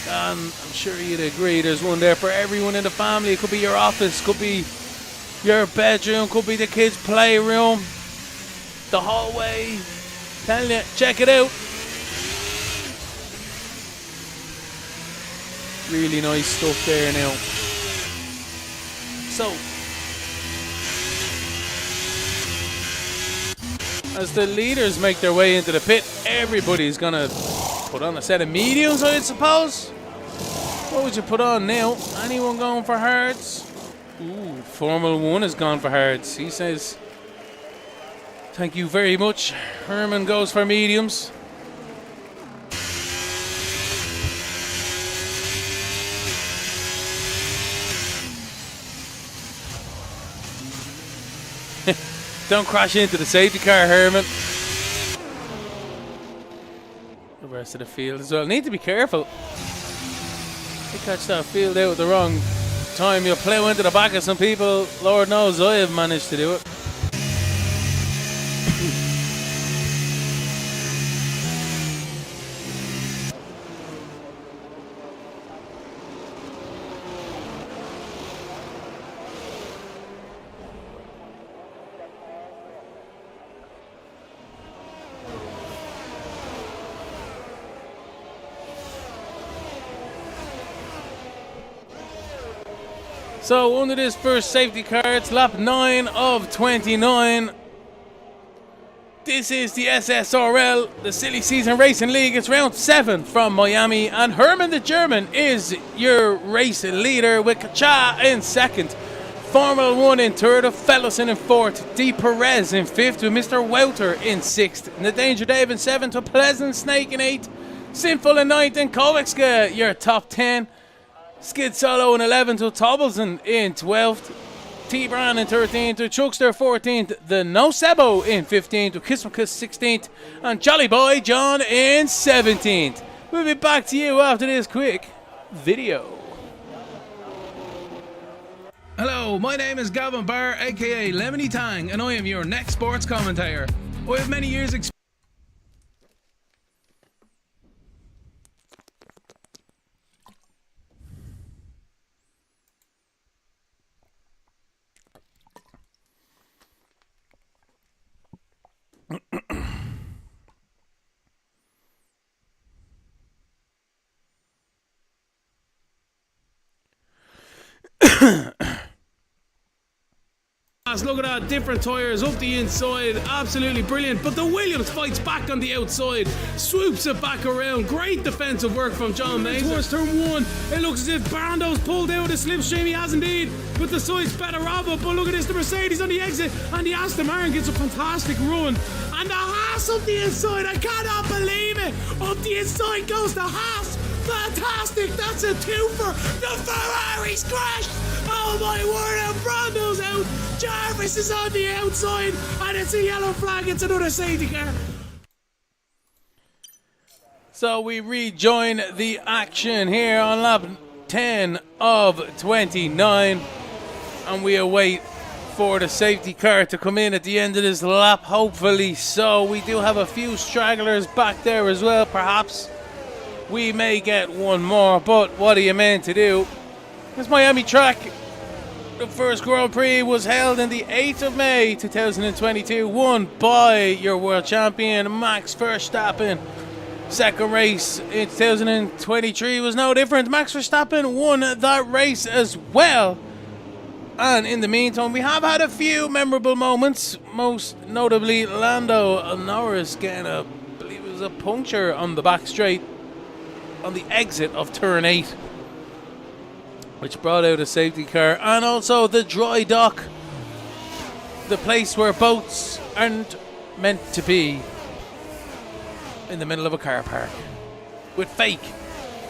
And I'm sure you'd agree there's one there for everyone in the family. It could be your office, could be your bedroom, could be the kids' playroom, the hallway. Telling you, check it out. Really nice stuff there now. So, as the leaders make their way into the pit, everybody's gonna put on a set of mediums, I suppose. What would you put on now? Anyone going for hards? Ooh, Formula 1 has gone for hards. He says, thank you very much. Herman goes for mediums. Don't crash into the safety car, Herman. The rest of the field as well. Need to be careful. You catch that field out at the wrong time, you'll plough into the back of some people. Lord knows I have managed to do it. So under this first safety car, it's lap 9 of 29. This is the SSRL, the Silly Season Racing League. It's round 7 from Miami, and Herman the German is your race leader with Kacha in second. Formula 1 in third, Fellison in fourth, D. Perez in fifth, with Mr. Wouter in sixth, Danger Dave in seventh, to Pleasant Snake in eighth, Sinful in ninth, and Kovexka, your top 10. Skid Solo in 11th, to Tobbleson in 12th, T-Bran in 13th, to Chuckster 14th, the No Sebo in 15th, to Kismakus 16th, and Jolly Boy John in 17th. We'll be back to you after this quick video. Hello, my name is Gavin Barr, aka Lemony Tang, and I am your next sports commentator. I have many years experience. Look at that, different tyres up the inside, absolutely brilliant. But the Williams fights back on the outside, swoops it back around. Great defensive work from John Mason. Towards turn 1, it looks as if Brando's pulled out a slipstream. He has indeed, with the side's better of it. But look at this, the Mercedes on the exit, and the Aston Martin gets a fantastic run. And the Haas up the inside, I cannot believe it. Up the inside goes the Haas. Fantastic, that's a twofer. The Ferrari's crashed. Oh my word, and Brando's out. Jarvis is on the outside, and it's a yellow flag. It's another safety car. So we rejoin the action here on lap 10 of 29, and we await for the safety car to come in at the end of this lap, hopefully. So we do have a few stragglers back there as well. Perhaps we may get one more, but what are you meant to do? This Miami track, the first Grand Prix was held on the 8th of May 2022, won by your world champion Max Verstappen. Second race in 2023 was no different. Max Verstappen won that race as well. And in the meantime, we have had a few memorable moments, most notably Lando Norris getting I believe it was a puncture on the back straight on the exit of turn 8, which brought out a safety car, and also the dry dock, the place where boats aren't meant to be, in the middle of a car park with fake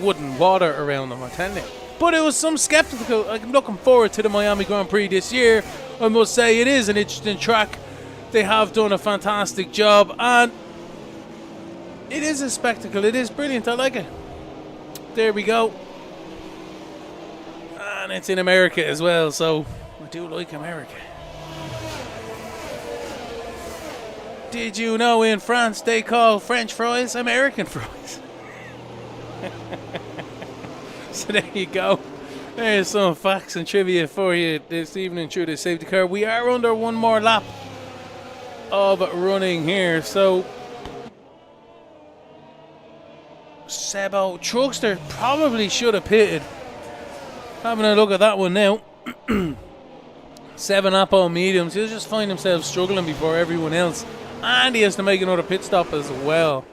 wooden water around them, I tell you. But it was some skeptical. I'm looking forward to the Miami Grand Prix this year. I must say it is an interesting track. They have done a fantastic job, and it is a spectacle. It is brilliant. I like it. There we go. And it's in America as well, so I do like America. Did you know in France they call French fries American fries? So there you go. There's some facts and trivia for you this evening through the safety car. We are under one more lap of running here, so Sebo Truckster probably should have pitted. Having a look at that one now. 7 Apple mediums. He'll just find himself struggling before everyone else. And he has to make another pit stop as well.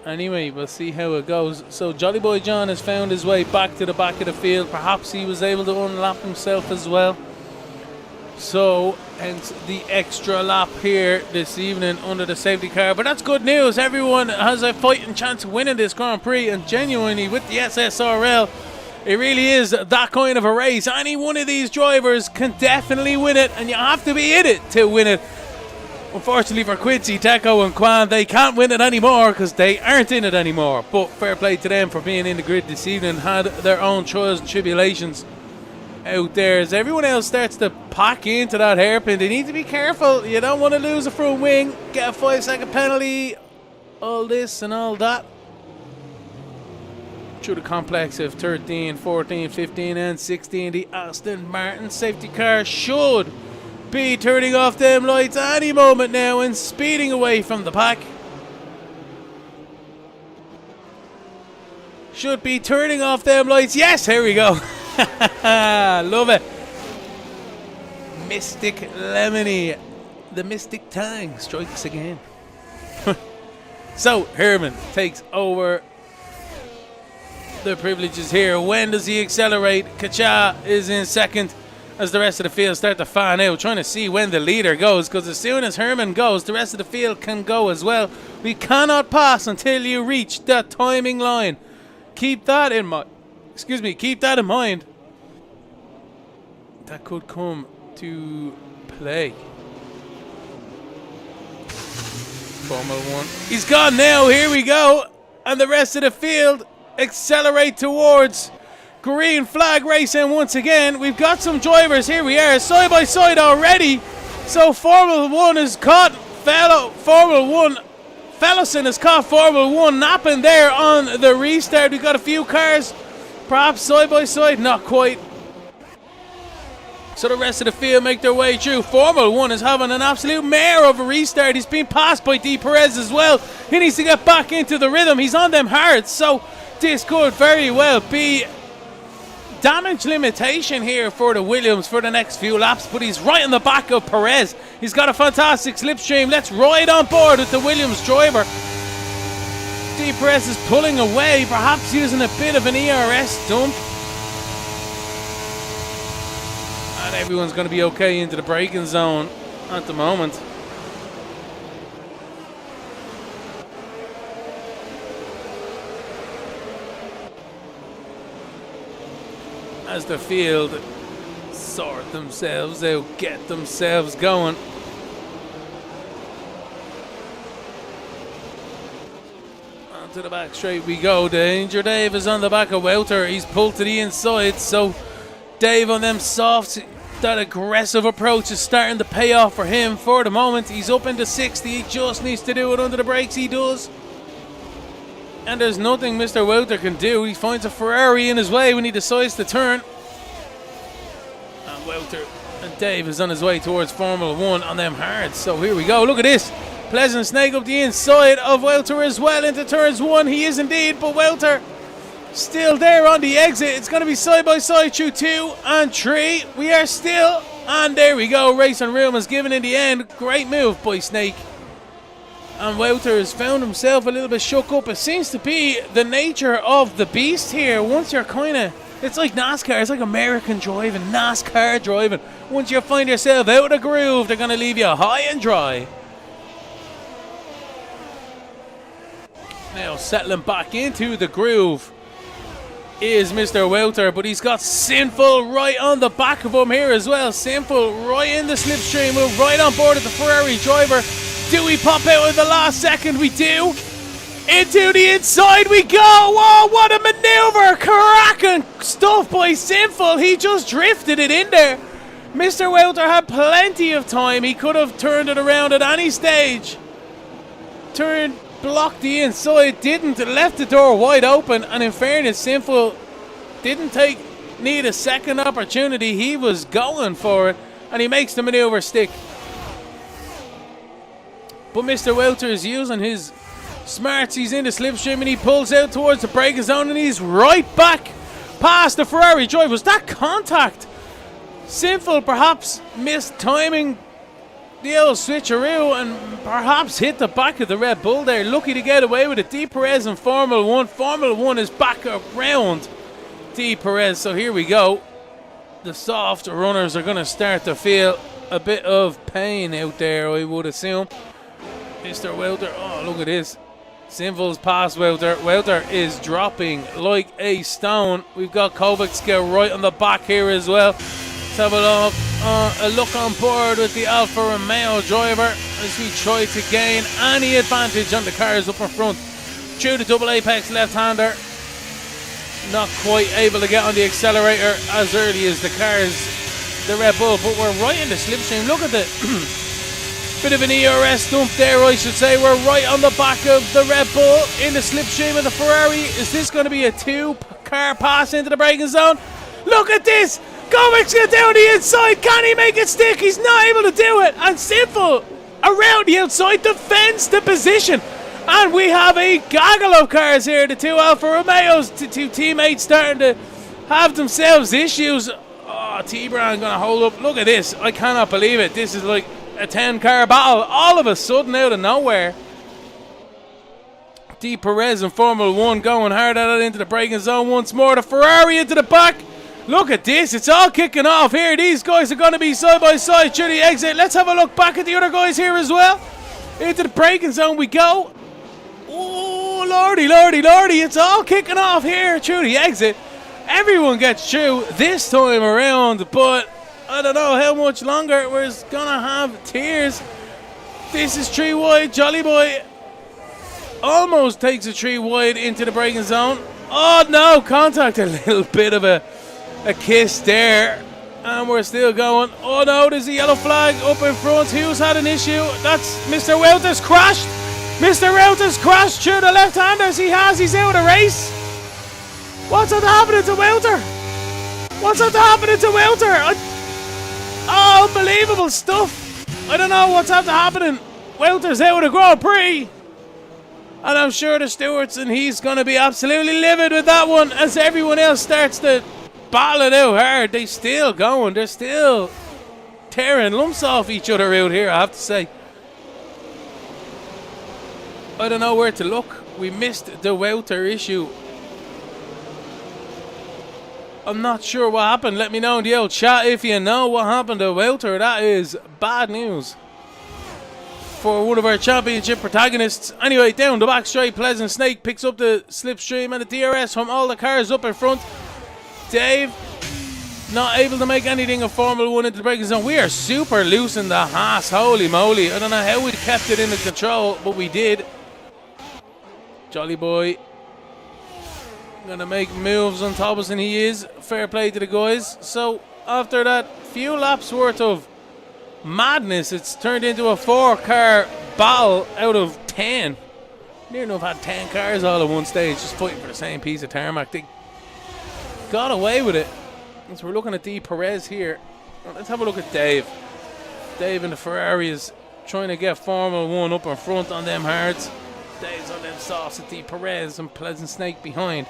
Anyway, we'll see how it goes. So Jolly Boy John has found his way back to the back of the field. Perhaps he was able to unlap himself as well. So, hence the extra lap here this evening under the safety car. But that's good news. Everyone has a fighting chance of winning this Grand Prix. And genuinely, with the SSRL, it really is that kind of a race. Any one of these drivers can definitely win it. And you have to be in it to win it. Unfortunately for Quincy, Teco and Kwan, they can't win it anymore because they aren't in it anymore. But fair play to them for being in the grid this evening. Had their own trials and tribulations out there. As everyone else starts to pack into that hairpin, they need to be careful. You don't want to lose a front wing, get a 5-second penalty, all this and all that. Through the complex of 13, 14, 15 and 16, the Aston Martin safety car should be turning off them lights any moment now and speeding away from the pack. Should be turning off them lights. Yes, here we go. Love it. Mystic Lemony, the Mystic Tang strikes again. So Herman takes over the privileges here. When does he accelerate? Kacha is in second as the rest of the field start to fan out, trying to see when the leader goes, because as soon as Herman goes, the rest of the field can go as well. We cannot pass until you reach the timing line. Keep that in mind. Keep that in mind. That could come to play. Formula 1. He's gone now. Here we go. And the rest of the field accelerate towards green flag racing once again. We've got some drivers. Here we are, side by side already. So Formula 1 has caught Fellowson has caught Formula 1 napping there on the restart. We've got a few cars perhaps side by side, not quite. So the rest of the field make their way through. Formula 1 is having an absolute mare of a restart. He's been passed by D. Perez as well. He needs to get back into the rhythm. He's on them hard. So this could very well be damage limitation here for the Williams for the next few laps, but he's right in the back of Perez. He's got a fantastic slipstream. Let's ride on board with the Williams driver. D. Perez is pulling away, perhaps using a bit of an ERS dump. And everyone's going to be okay into the braking zone at the moment. As the field sort themselves out, get themselves going. Onto the back straight we go. Danger Dave is on the back of Welter. He's pulled to the inside, so Dave on them softs. That aggressive approach is starting to pay off for him for the moment. He's up into 60. He just needs to do it under the brakes. He does. And there's nothing Mr. Welter can do. He finds a Ferrari in his way when he decides to turn. And Welter and Dave is on his way towards Formula 1 on them hard. So here we go. Look at this. Pleasant snake up the inside of Welter as well into turns 1. He is indeed, but Welter still there on the exit. It's going to be side by side through 2 and 3. We are still, and there we go. Racing Room is given in the end. Great move by Snake. And Welter has found himself a little bit shook up. It seems to be the nature of the beast here. Once you're kind of, it's like NASCAR. It's like American driving, NASCAR driving. Once you find yourself out of the groove, they're going to leave you high and dry. Now settling back into the groove is Mr. Welter, but he's got Sinful right on the back of him here as well. Sinful right in the slipstream, move right on board with the Ferrari driver. Do we pop out at the last second? We do. Into the inside we go. Whoa, what a maneuver. Cracking stuff by Sinful. He just drifted it in there. Mr. Welter had plenty of time. He could have turned it around at any stage. Blocked the inside, didn't, left the door wide open, and in fairness, Sinful didn't need a second opportunity. He was going for it, and he makes the maneuver stick. But Mr. Welter is using his smarts. He's in the slipstream, and he pulls out towards the braking zone, and he's right back past the Ferrari drive. Was that contact? Sinful perhaps missed timing the old switcheroo and perhaps hit the back of the Red Bull there. Lucky to get away with it. D. Perez in Formula 1. Formula 1 is back around D. Perez. So here we go. The soft runners are going to start to feel a bit of pain out there, I would assume. Mr. Welter, oh, look at this. Sinful's past Welter. Welter is dropping like a stone. We've got Kovacs right on the back here as well. Let's have a look on board with the Alfa Romeo driver as we try to gain any advantage on the cars up in front. Through the double apex left-hander. Not quite able to get on the accelerator as early as the cars, the Red Bull, but we're right in the slipstream. Look at the bit of an ERS dump there, I should say. We're right on the back of the Red Bull in the slipstream of the Ferrari. Is this going to be a two-car pass into the braking zone? Look at this! Kovacs get down the inside. Can he make it stick? He's not able to do it. And Sinful around the outside defends the position. And we have a gaggle of cars here. The two Alfa Romeos, the two teammates starting to have themselves issues. Oh, T-Brown going to hold up. Look at this. I cannot believe it. This is like a 10-car battle. All of a sudden out of nowhere. D. Perez in Formula 1 going hard at it into the braking zone once more. The Ferrari into the back. Look at this, it's all kicking off here. These guys are going to be side by side through the exit. Let's have a look back at the other guys here as well. Into the braking zone we go. Oh, lordy, lordy, lordy. It's all kicking off here through the exit. Everyone gets through this time around, but I don't know how much longer we're going to have tears. This is 3 wide. Jolly Boy almost takes a 3 wide into the braking zone. Oh, no, contact. A little bit of a kiss there, and we're still going. Oh no, there's a yellow flag up in front. Who's had an issue? That's Mr. Welter's crashed. Mr. Welter's crashed through the left-handers. He's out of the race. What's happening to Welter? What's happening to Welter? Oh, unbelievable stuff. I don't know what's happening. Welter's out of the Grand Prix. And I'm sure the stewards and he's going to be absolutely livid with that one as everyone else starts to battle it out hard. They're still going. They're still tearing lumps off each other out here, I have to say. I don't know where to look. We missed the Welter issue. I'm not sure what happened. Let me know in the old chat if you know what happened to Welter. That is bad news for one of our championship protagonists. Anyway, down the back straight, Pleasant Snake picks up the slipstream and the DRS from all the cars up in front. Dave not able to make anything of Formula 1 into the braking zone. We are super loose in the Haas. Holy moly. I don't know how we kept it under control, but we did. Jolly Boy gonna make moves on top of us, and he is. Fair play to the guys. So after that few laps worth of madness, it's turned into a 4-car battle out of 10. Near enough had 10 cars all at one stage just fighting for the same piece of tarmac. They got away with it. So we're looking at D. Perez here. Let's have a look at Dave. Dave in the Ferrari is trying to get Formula 1 up in front on them hards. Dave's on them softs at D. Perez and Pleasant Snake behind.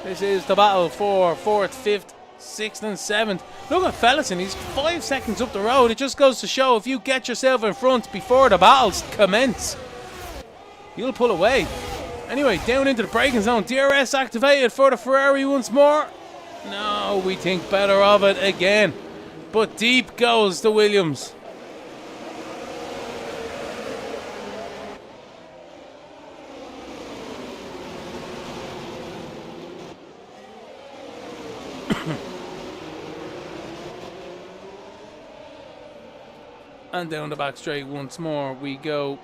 This is the battle for 4th, 5th, 6th and 7th. Look at Fellison, he's 5 seconds up the road. It just goes to show if you get yourself in front before the battles commence, you'll pull away. Anyway, down into the braking zone. DRS activated for the Ferrari once more. No, we think better of it again. But deep goes the Williams. And down the back straight once more we go.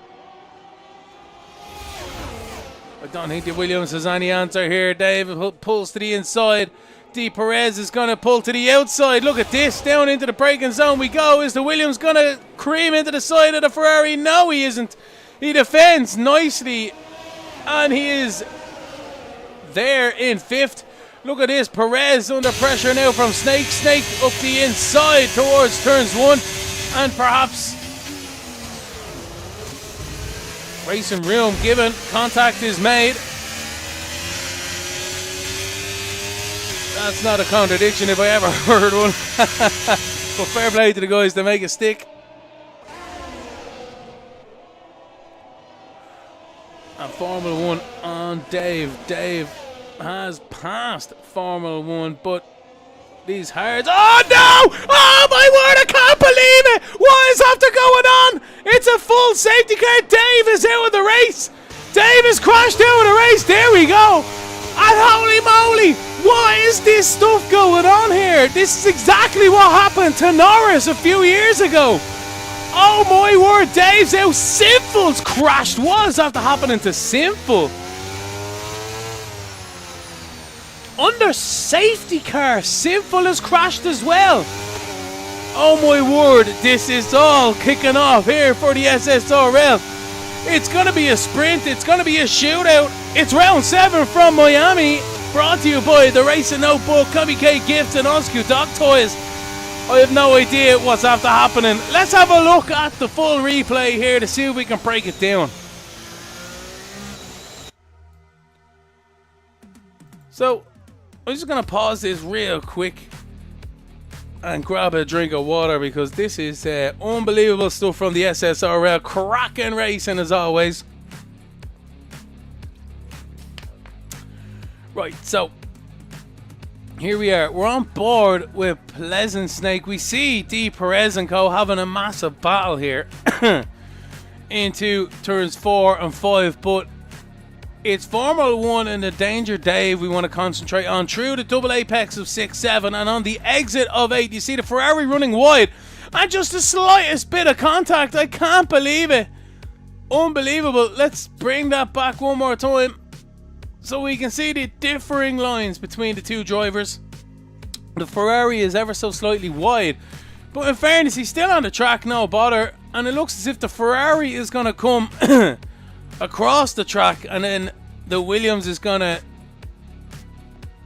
I don't think the Williams has any answer here. Dave pulls to the inside. D. Perez is going to pull to the outside. Look at this. Down into the braking zone we go. Is the Williams going to cream into the side of the Ferrari? No, he isn't. He defends nicely. And he is there in 5th. Look at this. Perez under pressure now from Snake. Snake up the inside towards turns 1. And perhaps racing room given. Contact is made. That's not a contradiction if I ever heard one. But fair play to the guys to make it stick. And Formula 1 on Dave. Dave has passed Formula 1, but these hards. Oh no! Oh my word, I can't believe it! What is after going on? It's a full safety car. Dave is out of the race. Dave has crashed out of the race. There we go. And holy moly, what is this stuff going on here? This is exactly what happened to Norris a few years ago. Oh my word, Dave's out. Sinful's crashed. What is after happening to Sinful? Under safety car, Sinful has crashed as well. Oh my word, this is all kicking off here for the SSRL. It's going to be a sprint, it's going to be a shootout. It's round 7 from Miami, brought to you by the Racing Notebook, KamiKayGifts and Oszku Dog Toys. I have no idea what's after happening. Let's have a look at the full replay here to see if we can break it down. So, I'm just going to pause this real quick and grab a drink of water because this is unbelievable stuff from the SSRL. Cracking racing as always. Right, so here we are. We're on board with Pleasant Snake. We see D. Perez and co having a massive battle here into turns 4 and 5, but it's Formula 1 and the danger Dave we want to concentrate on through the double apex of 6-7 and on the exit of 8. You see the Ferrari running wide and just the slightest bit of contact. I can't believe it. Unbelievable. Let's bring that back one more time so we can see the differing lines between the two drivers. The Ferrari is ever so slightly wide, but in fairness, he's still on the track, no bother, and it looks as if the Ferrari is going to come across the track and then the Williams is going to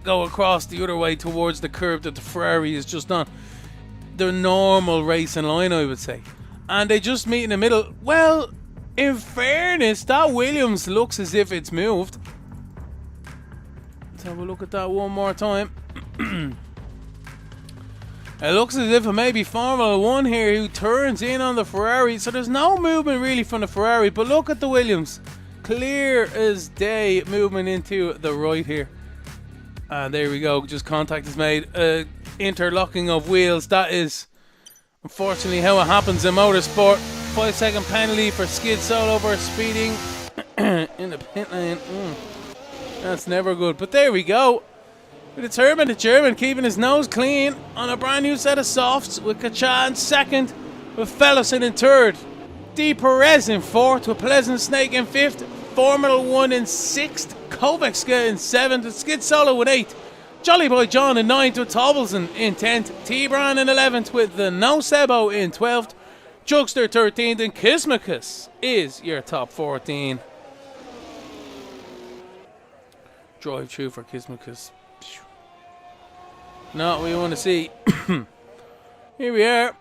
go across the other way towards the curve that the Ferrari is just on. The normal racing line, I would say. And they just meet in the middle. Well, in fairness, that Williams looks as if it's moved. Let's have a look at that one more time. It looks as if it may be Formula 1 here who turns in on the Ferrari. So there's no movement really from the Ferrari. But look at the Williams. Clear as day movement into the right here. And there we go. Just contact is made. Interlocking of wheels. That is unfortunately how it happens in motorsport. 5-second penalty for skid solo for speeding in the pit lane. That's never good. But there we go. We determined the German keeping his nose clean on a brand new set of softs with Kachan second, with Fellowson in third. D. Perez in fourth, with Pleasant Snake in fifth. Formula 1 in sixth. Kovecka in seventh. Skid Solo in eighth. Jolly Boy John in ninth, with Tobelson in 10th. T-Bran in 11th, with the No Sebo in 12th. Jugster 13th, and Kismikus is your top 14. Drive through for Kismikus. Not what we want to see. Here we are.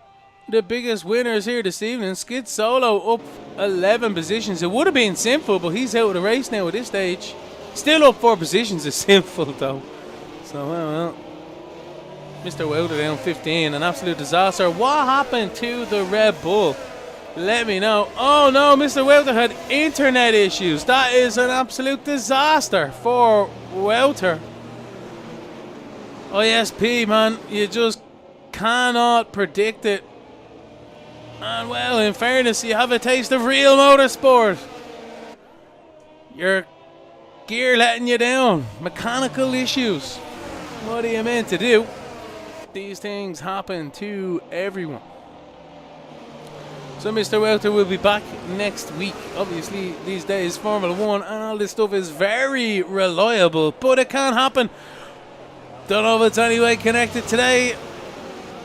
The biggest winners here this evening. Skid Solo up 11 positions. It would have been Sinful, but he's out of the race now at this stage. Still up 4 positions is Sinful though. So, well. Mr. Wilder down 15. An absolute disaster. What happened to the Red Bull? Let me know. Oh no, Mr. Welter had internet issues. That is an absolute disaster for Welter. ISP, man, you just cannot predict it. And well, in fairness, you have a taste of real motorsport. Your gear letting you down. Mechanical issues. What are you meant to do? These things happen to everyone. So Mr. Welter will be back next week. Obviously, these days, Formula 1 and all this stuff is very reliable, but it can happen. Don't know if it's anyway connected today.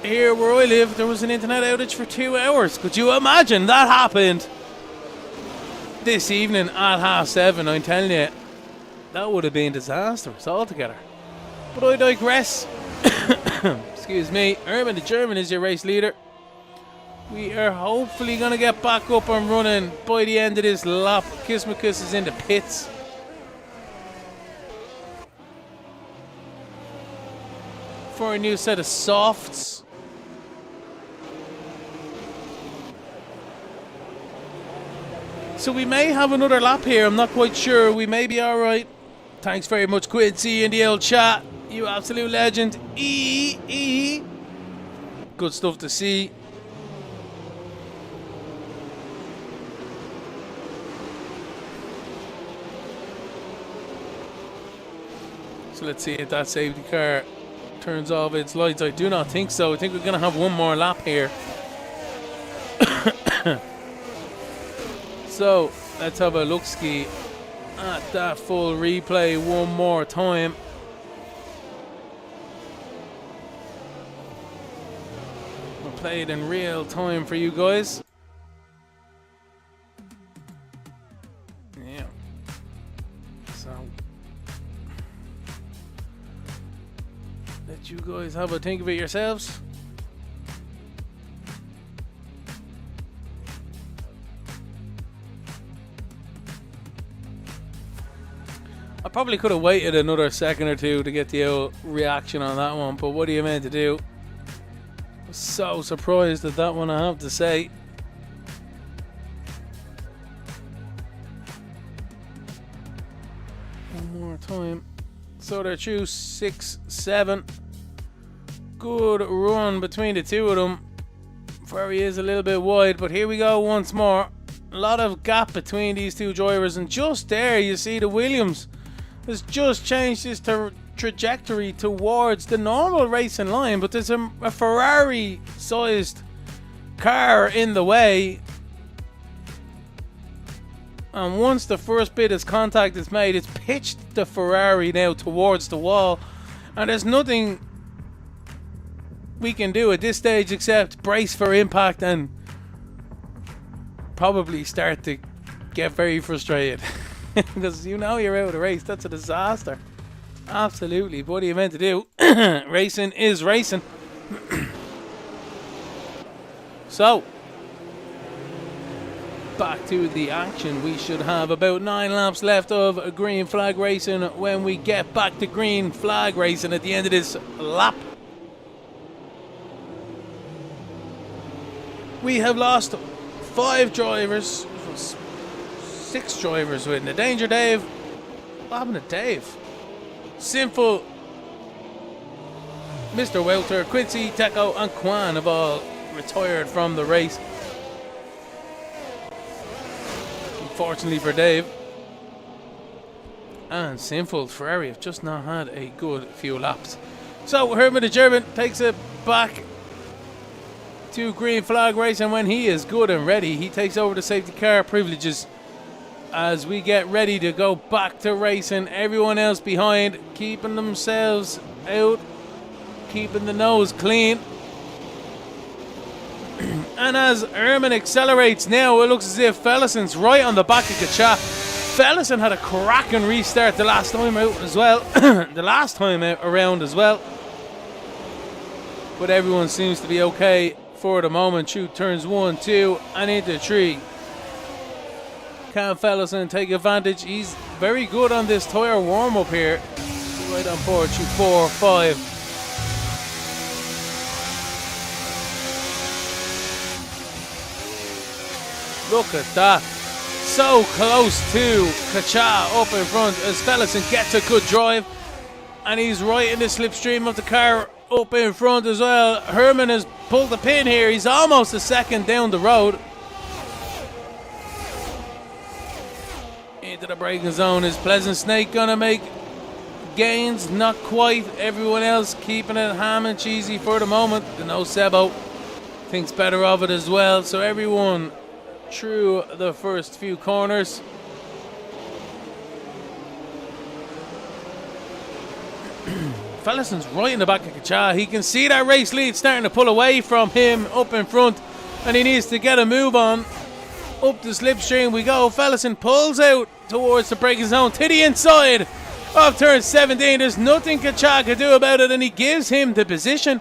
Here where I live, there was an internet outage for 2 hours. Could you imagine that happened this evening at 7:30? I'm telling you, that would have been disastrous altogether. But I digress. Excuse me. Urban the German is your race leader. We are hopefully going to get back up and running by the end of this lap. Kismakus is in the pits. For a new set of softs. So we may have another lap here. I'm not quite sure. We may be alright. Thanks very much, Quincy, in the old chat. You absolute legend. Good stuff to see. So let's see if that safety car turns off its lights. I do not think so. I think we're going to have one more lap here. So let's have a look-ski at that full replay one more time. We'll play it in real time for you guys. Yeah. So let you guys have a think of it yourselves. I probably could have waited another second or two to get the reaction on that one, but what are you meant to do? I was so surprised at that one, I have to say. One more time. So they're through 6, 7. Good run between the two of them. Ferry is a little bit wide, but here we go once more. A lot of gap between these two drivers, and just there you see the Williams has just changed his trajectory towards the normal racing line, but there's a Ferrari sized car in the way, and once the first bit of contact is made, it's pitched the Ferrari now towards the wall, and there's nothing we can do at this stage except brace for impact and probably start to get very frustrated. Because you know you're out of the race. That's a disaster. Absolutely. What are you meant to do? Racing is racing. So, back to the action. We should have about 9 laps left of green flag racing when we get back to green flag racing at the end of this lap. We have lost 5 drivers. 6 drivers with the danger, Dave. What happened to Dave? Sinful, Mr. Welter, Quincy, Teco, and Kwan have all retired from the race. Unfortunately for Dave. And Sinful, Ferrari have just not had a good few laps. So Herman the German takes it back to green flag racing when he is good and ready. He takes over the safety car privileges as we get ready to go back to racing. Everyone else behind, keeping themselves out, keeping the nose clean. And as Ehrman accelerates now, it looks as if Fellison's right on the back of Kacha. Fellison had a cracking restart the last time out as well. The last time out around as well. But everyone seems to be okay for the moment. Through turns 1, 2, and into 3. Can Fellison take advantage? He's very good on this tyre warm-up here. Right on board through 4, 5. Look at that. So close to Kacha up in front as Fellison gets a good drive. And he's right in the slipstream of the car up in front as well. Herman has pulled the pin here. He's almost a second down the road. Into the braking zone. Is Pleasant Snake gonna make gains? Not quite. Everyone else keeping it ham and cheesy for the moment. The no Sebo thinks better of it as well. So everyone through the first few corners. Fellison's right in the back of Kacha. He can see that race lead starting to pull away from him up in front, and he needs to get a move on. Up the slipstream we go. Fellison pulls out towards the braking zone to the inside of turn 17. There's nothing Kacha can do about it, and he gives him the position.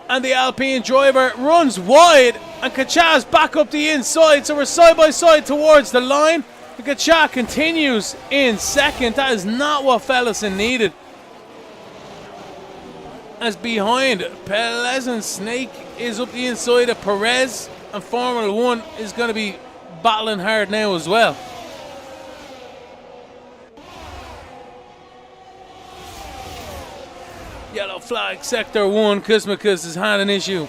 And the Alpine driver runs wide, and Kacha's back up the inside. So we're side by side towards the line. Kacha continues in second. That is not what Fellison needed. As behind, Pleasant Snake is up the inside of Perez, and Formula 1 is going to be battling hard now as well. Yellow flag, sector 1. Kuzmakus has had an issue.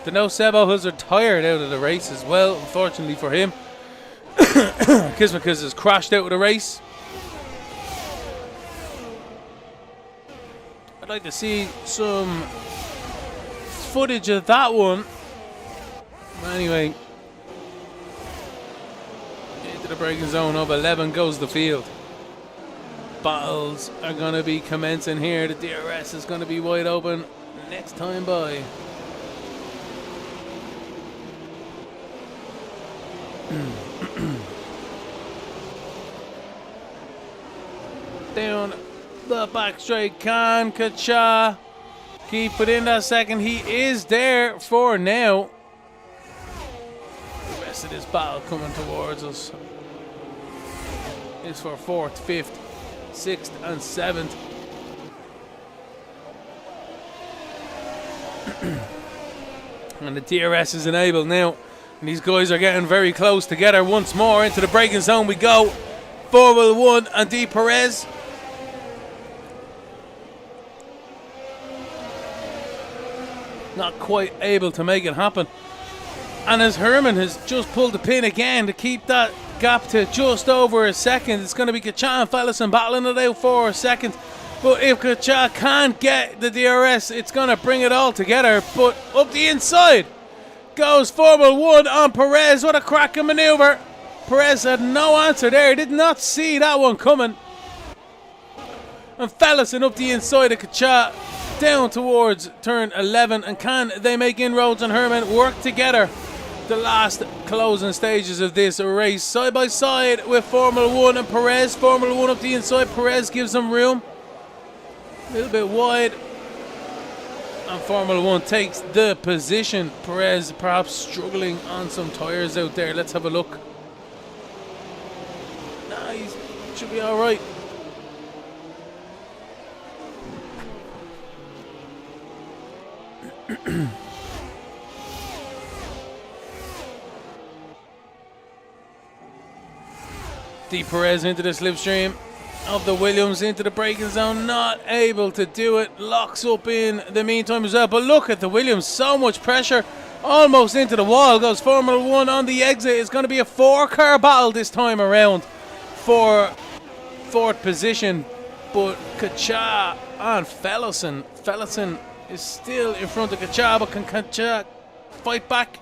Sebo has retired out of the race as well, unfortunately for him. Kuzmakus has crashed out of the race. I'd like to see some footage of that one. Anyway, into the braking zone of 11 goes the field. Battles are going to be commencing here. The DRS is going to be wide open next time by. Down the back straight, can Kacha keep it in that second? He is there for now. The rest of this battle coming towards us is for 4th, 5th, 6th and 7th. And the DRS is enabled now, and these guys are getting very close together once more. Into the braking zone we go. Formula 1 and D. Perez. Not quite able to make it happen. And as Herman has just pulled the pin again to keep that gap to just over a second, it's going to be Kacha and Fellison battling it out for a second. But if Kacha can't get the DRS, it's going to bring it all together. But up the inside goes Formula 1 on Perez. What a cracking maneuver. Perez had no answer there. Did not see that one coming. And Fellison up the inside of Kacha down towards turn 11. And can they make inroads on Herman? Work together. The last closing stages of this race. Side by side with Formula 1 and Perez. Formula 1 up the inside. Perez gives them room. A little bit wide. And Formula 1 takes the position. Perez perhaps struggling on some tyres out there. Let's have a look. Nah, he should be alright. D. Perez into the slipstream of the Williams, into the braking zone, not able to do it. Locks up in the meantime as well. But look at the Williams, so much pressure, almost into the wall. Goes Formula 1 on the exit. It's going to be a 4-car battle this time around for 4th position. But Kacha and Fellison. Fellison is still in front of Kacha, but can Kacha fight back?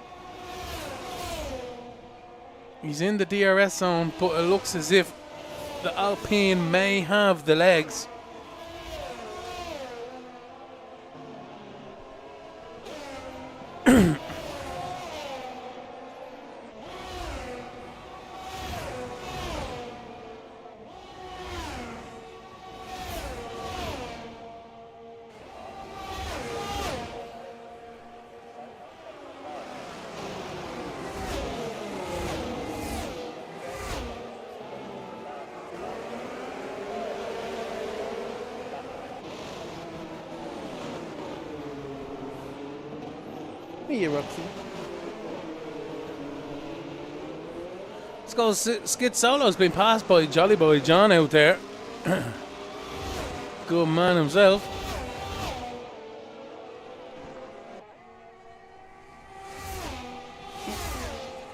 He's in the DRS zone, but it looks as if the Alpine may have the legs. Roxy. Let's go. Skid Solo's been passed by Jolly Boy John out there. Good man himself.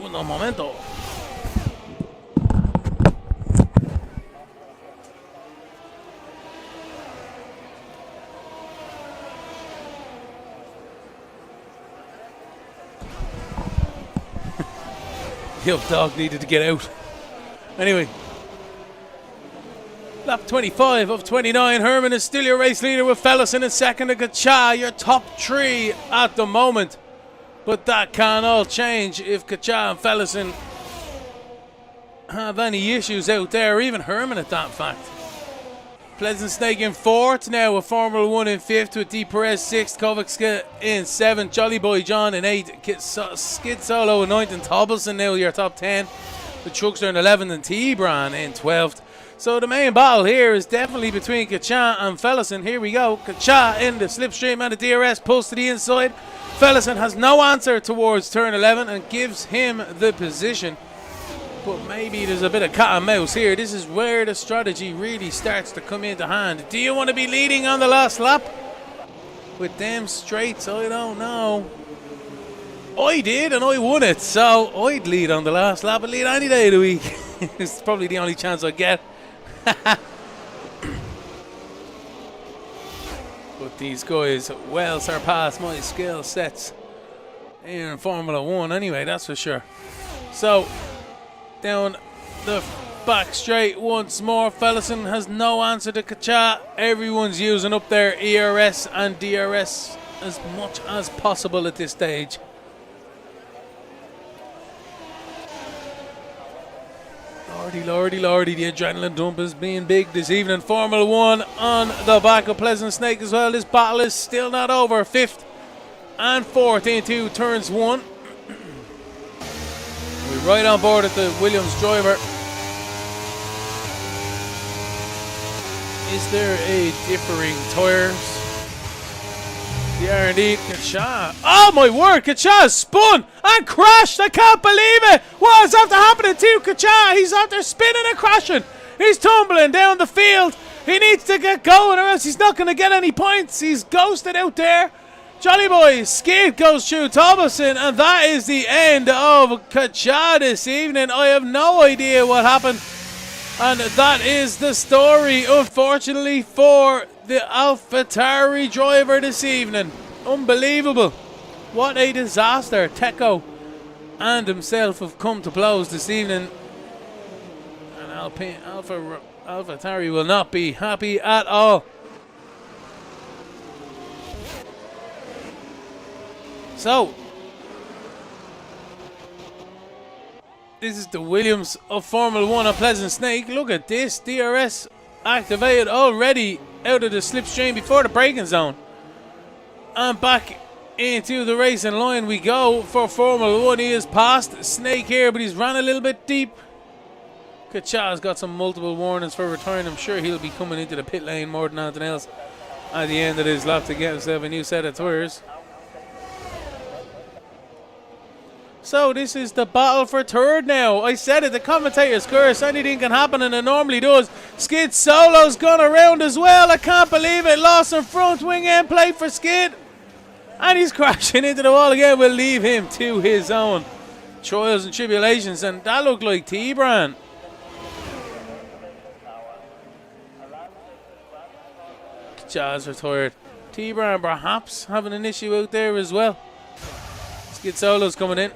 Un momento. The up dog needed to get out. Anyway. Lap 25 of 29. Herman is still your race leader with Fellison in second and Kacha, your top three at the moment. But that can all change if Kacha and Fellison have any issues out there, or even Herman at that fact. Pleasant Snake in fourth now with Formula 1 in fifth, with D. Perez sixth, Kovacs in seventh, Jolly Boy John in eighth, Skid Solo in ninth, and Tobelson now your top 10. The Truckster in 11th and T-Bran in 12th. So the main battle here is definitely between Kacha and Fellison. Here we go. Kacha in the slipstream and the DRS pulls to the inside. Fellison has no answer towards turn 11 and gives him the position. But maybe there's a bit of cat and mouse here. This is where the strategy really starts to come into hand. Do you want to be leading on the last lap? With them straights, I don't know. I did and I won it, so I'd lead on the last lap. I'd lead any day of the week. It's probably the only chance I get. But these guys well surpass my skill sets in Formula 1 anyway, that's for sure. So down the back straight once more. Fellison has no answer to Kacha. Everyone's using up their ERS and DRS as much as possible at this stage. Lordy, the adrenaline dump is being big this evening. Formula 1 on the back of Pleasant Snake as well. This battle is still not over. Fifth and fourth into turns 1. We're right on board at the Williams driver. Is there a differing tires? They are indeed. Kacha. Oh my word, Kacha spun and crashed. I can't believe it. What is after happening to Kacha? He's after spinning and crashing. He's tumbling down the field. He needs to get going or else he's not going to get any points. He's ghosted out there. Jolly Boy Skid goes through Thomason, and that is the end of Kacha this evening. I have no idea what happened. And that is the story, unfortunately, for the AlphaTauri driver this evening. Unbelievable. What a disaster. Teco and himself have come to blows this evening. And AlphaTauri will not be happy at all. So, this is the Williams of Formula 1 on Pleasant Snake. Look at this. DRS activated already out of the slipstream before the braking zone. And back into the racing line we go for Formula 1. He is past Snake here, but he's ran a little bit deep. Kacha's got some multiple warnings for return. I'm sure he'll be coming into the pit lane more than anything else at the end of this lap to get himself a new set of tires. So this is the battle for third now. I said it, the commentator's curse. Anything can happen, and it normally does. Skid Solo's gone around as well. I can't believe it. Lost in front wing end plate for Skid. And he's crashing into the wall again. We'll leave him to his own trials and tribulations. And that looked like T-Bran. Jazz retired. T-Bran perhaps having an issue out there as well. Skid Solo's coming in.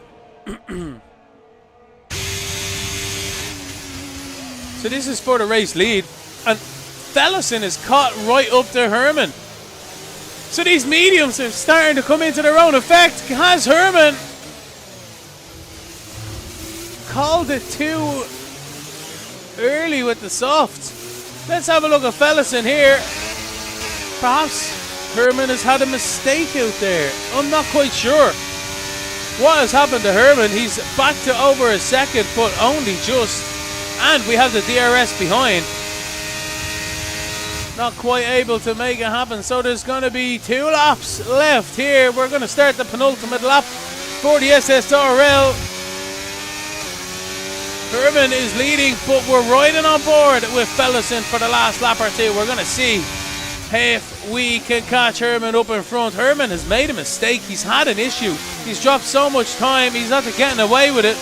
So this is for the race lead, and Fellison is caught right up to Herman. So these mediums are starting to come into their own effect. Has Herman called it too early with the softs? Let's have a look at Fellison here. Perhaps Herman has had a mistake out there. I'm not quite sure what has happened to Herman. He's back to over a second, but only just. And we have the DRS behind. Not quite able to make it happen. So there's going to be 2 laps left here. We're going to start the penultimate lap for the SSRL. Herman is leading, but we're riding on board with Fellison for the last lap or two. We're going to see if we can catch Herman up in front. Herman has made a mistake. He's had an issue. He's dropped so much time. He's not getting away with it.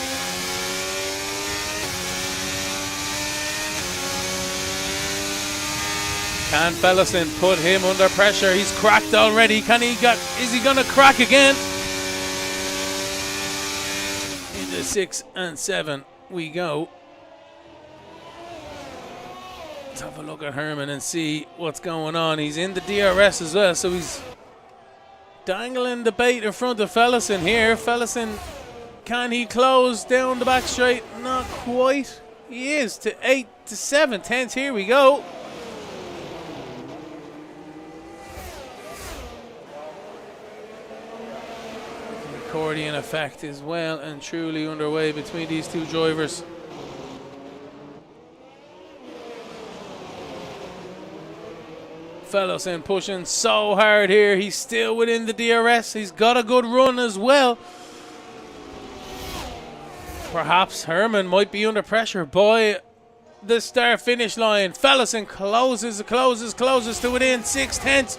Can Fellison put him under pressure? He's cracked already. Is he going to crack again? Into to 6 and 7 we go. Let's have a look at Herman and see what's going on. He's in the DRS as well, so he's dangling the bait in front of Fellison here. Fellison, can he close down the back straight? Not quite. He is to 8 to 7 tenths. Here we go. The accordion effect is well and truly underway between these two drivers. Fellowson pushing so hard here. He's still within the DRS. He's got a good run as well. Perhaps Herman might be under pressure by the start-finish line. Fellowson closes to within 6 tenths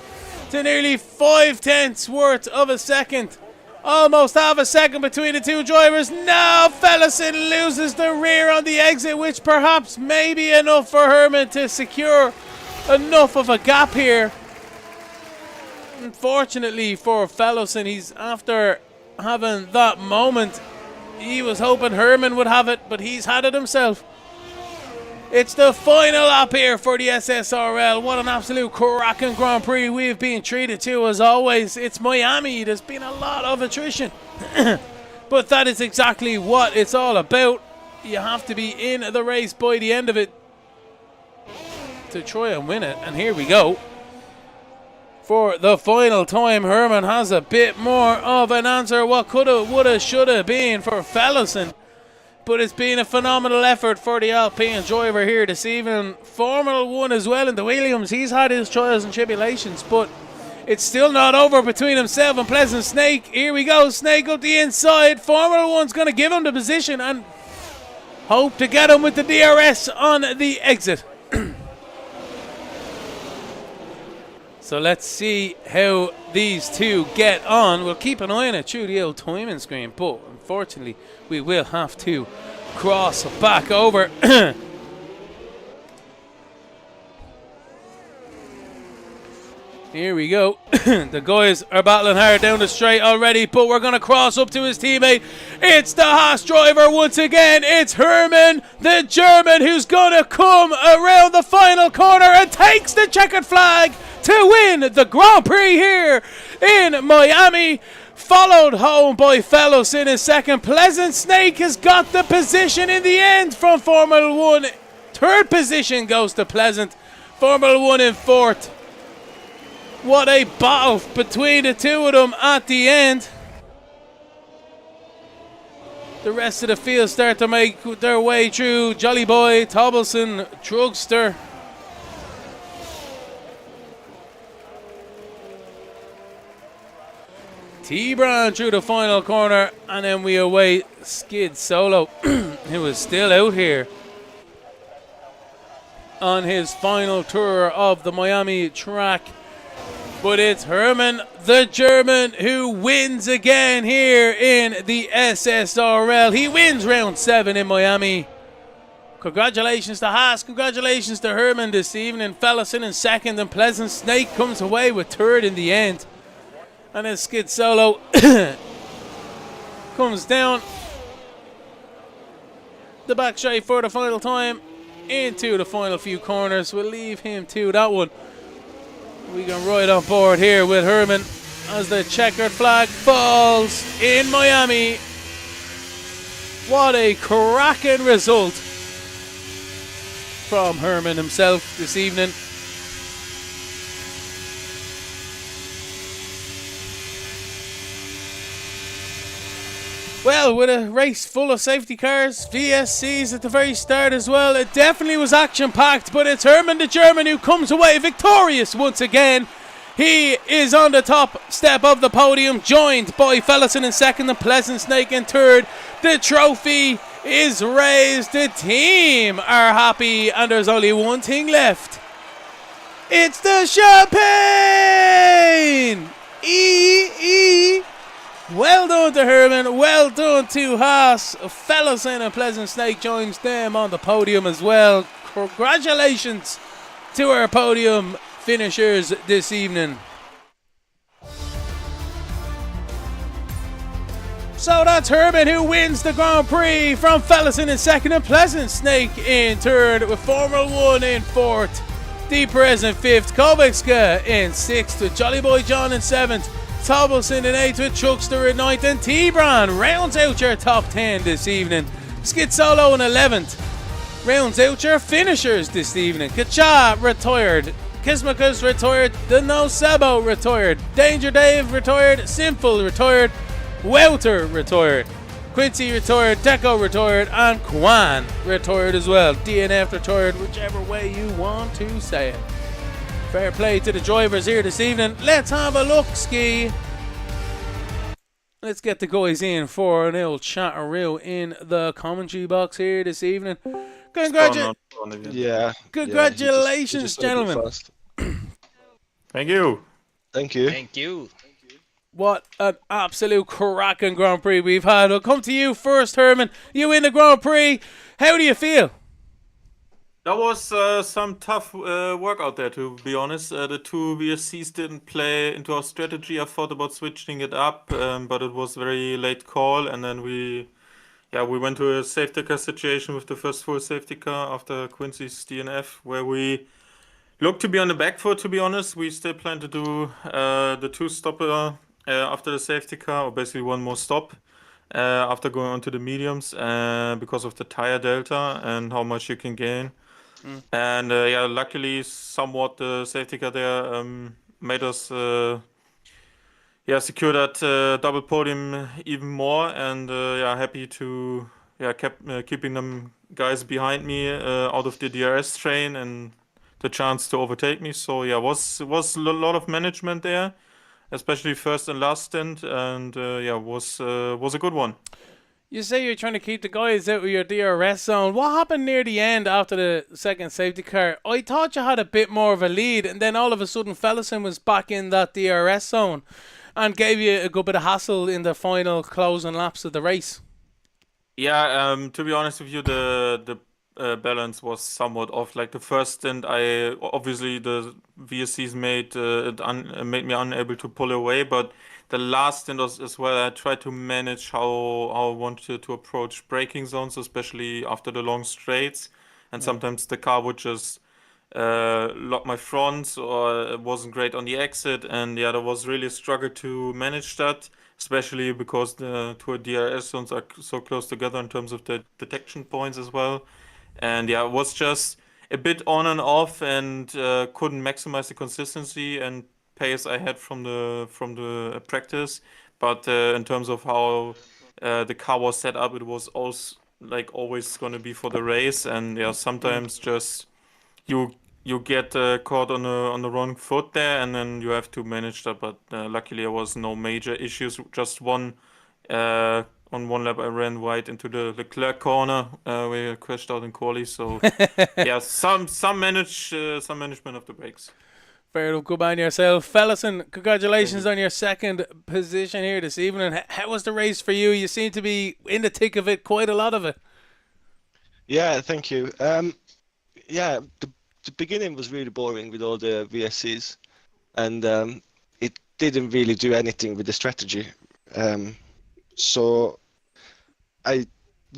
to nearly 5 tenths worth of a second. Almost half a second between the two drivers. Now Fellowson loses the rear on the exit, which perhaps may be enough for Herman to secure enough of a gap here. Unfortunately for Fellowson, he's after having that moment. He was hoping Herman would have it, but he's had it himself. It's the final lap here for the SSRL. What an absolute cracking Grand Prix we've been treated to as always. It's Miami. There's been a lot of attrition. But that is exactly what it's all about. You have to be in the race by the end of it to try and win it. And here we go. For the final time, Herman has a bit more of an answer. What coulda, woulda, shoulda been for Fellowson. But it's been a phenomenal effort for the Alpine driver here this evening. Formula 1 as well in the Williams. He's had his trials and tribulations, but it's still not over between himself and Pleasant Snake. Here we go. Snake up the inside. Formula 1's going to give him the position and hope to get him with the DRS on the exit. So let's see how these two get on. We'll keep an eye on it through the old timing screen, but unfortunately we will have to cross back over. Here we go. The guys are battling hard down the straight already, but we're going to cross up to his teammate. It's the Haas driver once again. It's Herman, the German, who's going to come around the final corner and takes the checkered flag to win the Grand Prix here in Miami. Followed home by Fellowson in second. Pleasant Snake has got the position in the end from Formula 1. Third position goes to Pleasant. Formula 1 in fourth. What a battle between the two of them at the end. The rest of the field start to make their way through. Jolly Boy, Tobelson, Drugster. T-Brown through the final corner, and then we await Skid Solo, who is still out here on his final tour of the Miami track. But it's Herman, the German, who wins again here in the SSRL. He wins round 7 in Miami. Congratulations to Haas. Congratulations to Herman this evening. Fellowson in second, and Pleasant Snake comes away with third in the end. And then Skid Solo comes down the back straight for the final time into the final few corners. We'll leave him to that one. We can ride on board here with Herman as the checkered flag falls in Miami. What a cracking result from Herman himself this evening. Well, with a race full of safety cars, VSCs at the very start as well, it definitely was action-packed, but it's Herman the German who comes away victorious once again. He is on the top step of the podium, joined by Fellowson in second and Pleasant Snake in third. The trophy is raised. The team are happy, and there's only one thing left. It's the champagne! Well done to Herman, well done to Haas. Fellowson and Pleasant Snake joins them on the podium as well. Congratulations to our podium finishers this evening. So that's Herman who wins the Grand Prix from Fellison in second and Pleasant Snake in third with Formula 1 in fourth. D Perez in fifth, Kovicka in sixth with Jolly Boy John in seventh, Tobelson in eighth with Chuckster in ninth, and T-Bran rounds out your top 10 this evening. Skid Solo in 11th rounds out your finishers this evening. Kacha retired, Kismakus retired, The No Sebo retired, Danger Dave retired, Simple retired, Wouter retired, Quincy retired, Deco retired, and Kwan retired as well. DNF retired, whichever way you want to say it. Fair play to the drivers here this evening. Let's have a look, Ski. Let's get the guys in for an old chatteroo in the commentary box here this evening. Congratulations, gentlemen. Thank you. Thank you. Thank you. What an absolute cracking Grand Prix we've had. I'll come to you first, Herman. You win the Grand Prix. How do you feel? That was some tough work out there, to be honest. The two VSCs didn't play into our strategy. I thought about switching it up, but it was very late call. And then we went to a safety car situation with the first full safety car after Quincy's DNF, where we looked to be on the back foot, to be honest. We still plan to do the two-stopper after the safety car, or basically one more stop after going on to the mediums because of the tire delta and how much you can gain. And luckily, somewhat the safety car there made us secure that double podium even more. And happy to kept keeping them guys behind me out of the DRS train and the chance to overtake me. So was a lot of management there, especially first and last stint, and was a good one. You say you're trying to keep the guys out of your DRS zone. What happened near the end after the second safety car? I thought you had a bit more of a lead, and then all of a sudden Fellison was back in that DRS zone and gave you a good bit of hassle in the final closing laps of the race. Yeah, to be honest with you, the balance was somewhat off. Like the first stint, obviously the VSCs made me unable to pull away, but the last stint as well, I tried to manage how I wanted to approach braking zones, especially after the long straights, and sometimes the car would just lock my front, or it wasn't great on the exit, and there was really a struggle to manage that, especially because the two DRS zones are so close together in terms of the detection points as well. And it was just a bit on and off, and couldn't maximize the consistency and pace I had from the practice. But in terms of how the car was set up, it was also like always going to be for the race. And sometimes just you get caught on the wrong foot there, and then you have to manage that. But luckily, there was no major issues. Just one. On one lap, I ran wide into the Leclerc corner where I crashed out in quali. So some management of the brakes. Fair enough, good man yourself. Fellison, congratulations on your second position here this evening. How was the race for you? You seem to be in the thick of it, quite a lot of it. Yeah, thank you. The beginning was really boring with all the VSCs, and it didn't really do anything with the strategy. So I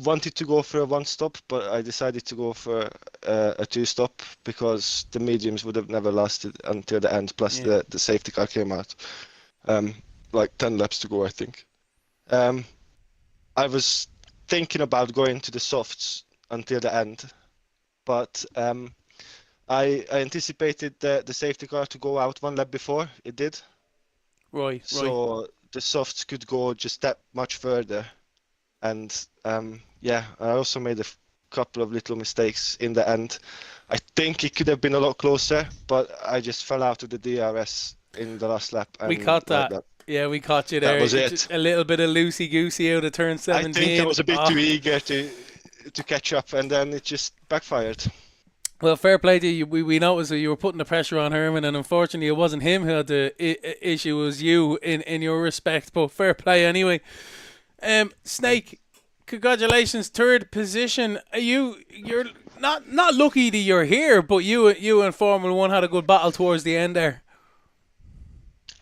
wanted to go for a one-stop, but I decided to go for a two-stop because the mediums would have never lasted until the end, plus the safety car came out. Like 10 laps to go, I think. I was thinking about going to the softs until the end, but I anticipated the safety car to go out one lap before it did. Right. So the softs could go just that much further. And I also made a couple of little mistakes in the end. I think it could have been a lot closer, but I just fell out of the DRS in the last lap. And we caught that. Yeah, we caught you there. That was it. A little bit of loosey-goosey out of turn 17. I think I was a bit too eager to catch up, and then it just backfired. Well, fair play to you. We noticed that you were putting the pressure on Herman, and unfortunately it wasn't him who had the issue, it was you in your respect, but fair play anyway. Snake, congratulations, third position. You're not lucky that you're here, but you and Formula 1 had a good battle towards the end there.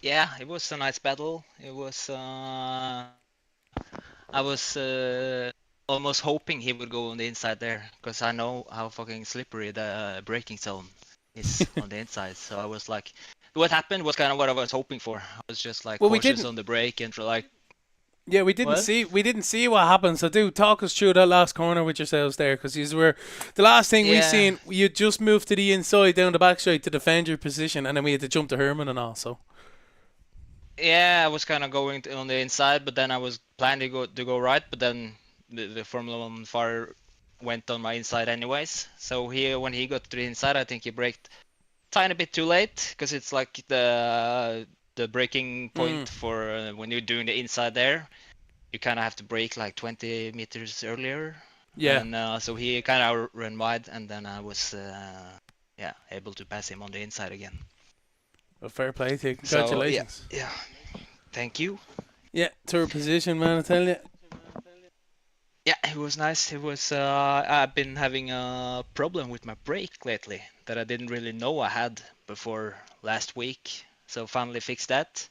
Yeah, it was a nice battle. It was I was almost hoping he would go on the inside there, because I know how fucking slippery the braking zone is on the inside. So I was like, what happened was kind of what I was hoping for. I was just like cautious on the brake and like. Yeah, we didn't see what happened. So do talk us through that last corner with yourselves there, because you were the last thing we seen. You just moved to the inside down the back straight to defend your position, and then we had to jump to Herman and all. So. Yeah, I was kind of going on the inside, but then I was planning to go right, but then the Formula One fire went on my inside anyways. So when he got to the inside, I think he braked tiny bit too late, because it's like the braking point for when you're doing the inside there, you kind of have to brake like 20 meters earlier. Yeah. And so he kind of ran wide, and then I was able to pass him on the inside again. Well, fair play to you. Congratulations. So, yeah. Thank you. Yeah, third position, man, I tell you. Yeah, it was nice. It was. I've been having a problem with my brake lately that I didn't really know I had before last week. So finally fixed that,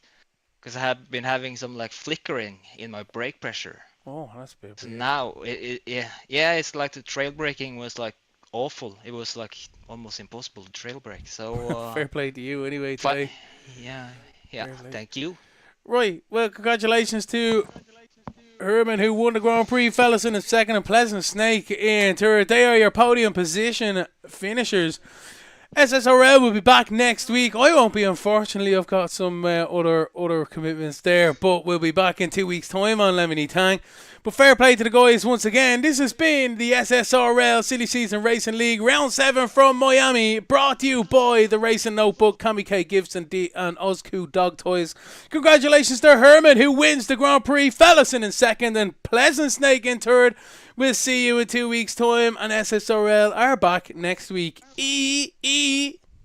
because I have been having some like flickering in my brake pressure. Oh, that's a bit So weird. now it's like the trail braking was like awful. It was like almost impossible to trail brake. So fair play to you anyway today. Yeah. Thank you. Right, well, congratulations to Herman, who won the Grand Prix, fellas in second, and Pleasant Snake in third. They are your podium position finishers. SSRL will be back next week. I won't be, unfortunately. I've got some other commitments there, but we'll be back in 2 weeks' time on Lemony Tang. But fair play to the guys once again. This has been the SSRL Silly Season Racing League Round 7 from Miami, brought to you by the Racing Notebook, KamiKayGifts and Oszku Dog Toys. Congratulations to Herman, who wins the Grand Prix, Fellison in second, and Pleasant Snake in third. We'll see you in 2 weeks' time, and SSRL are back next week.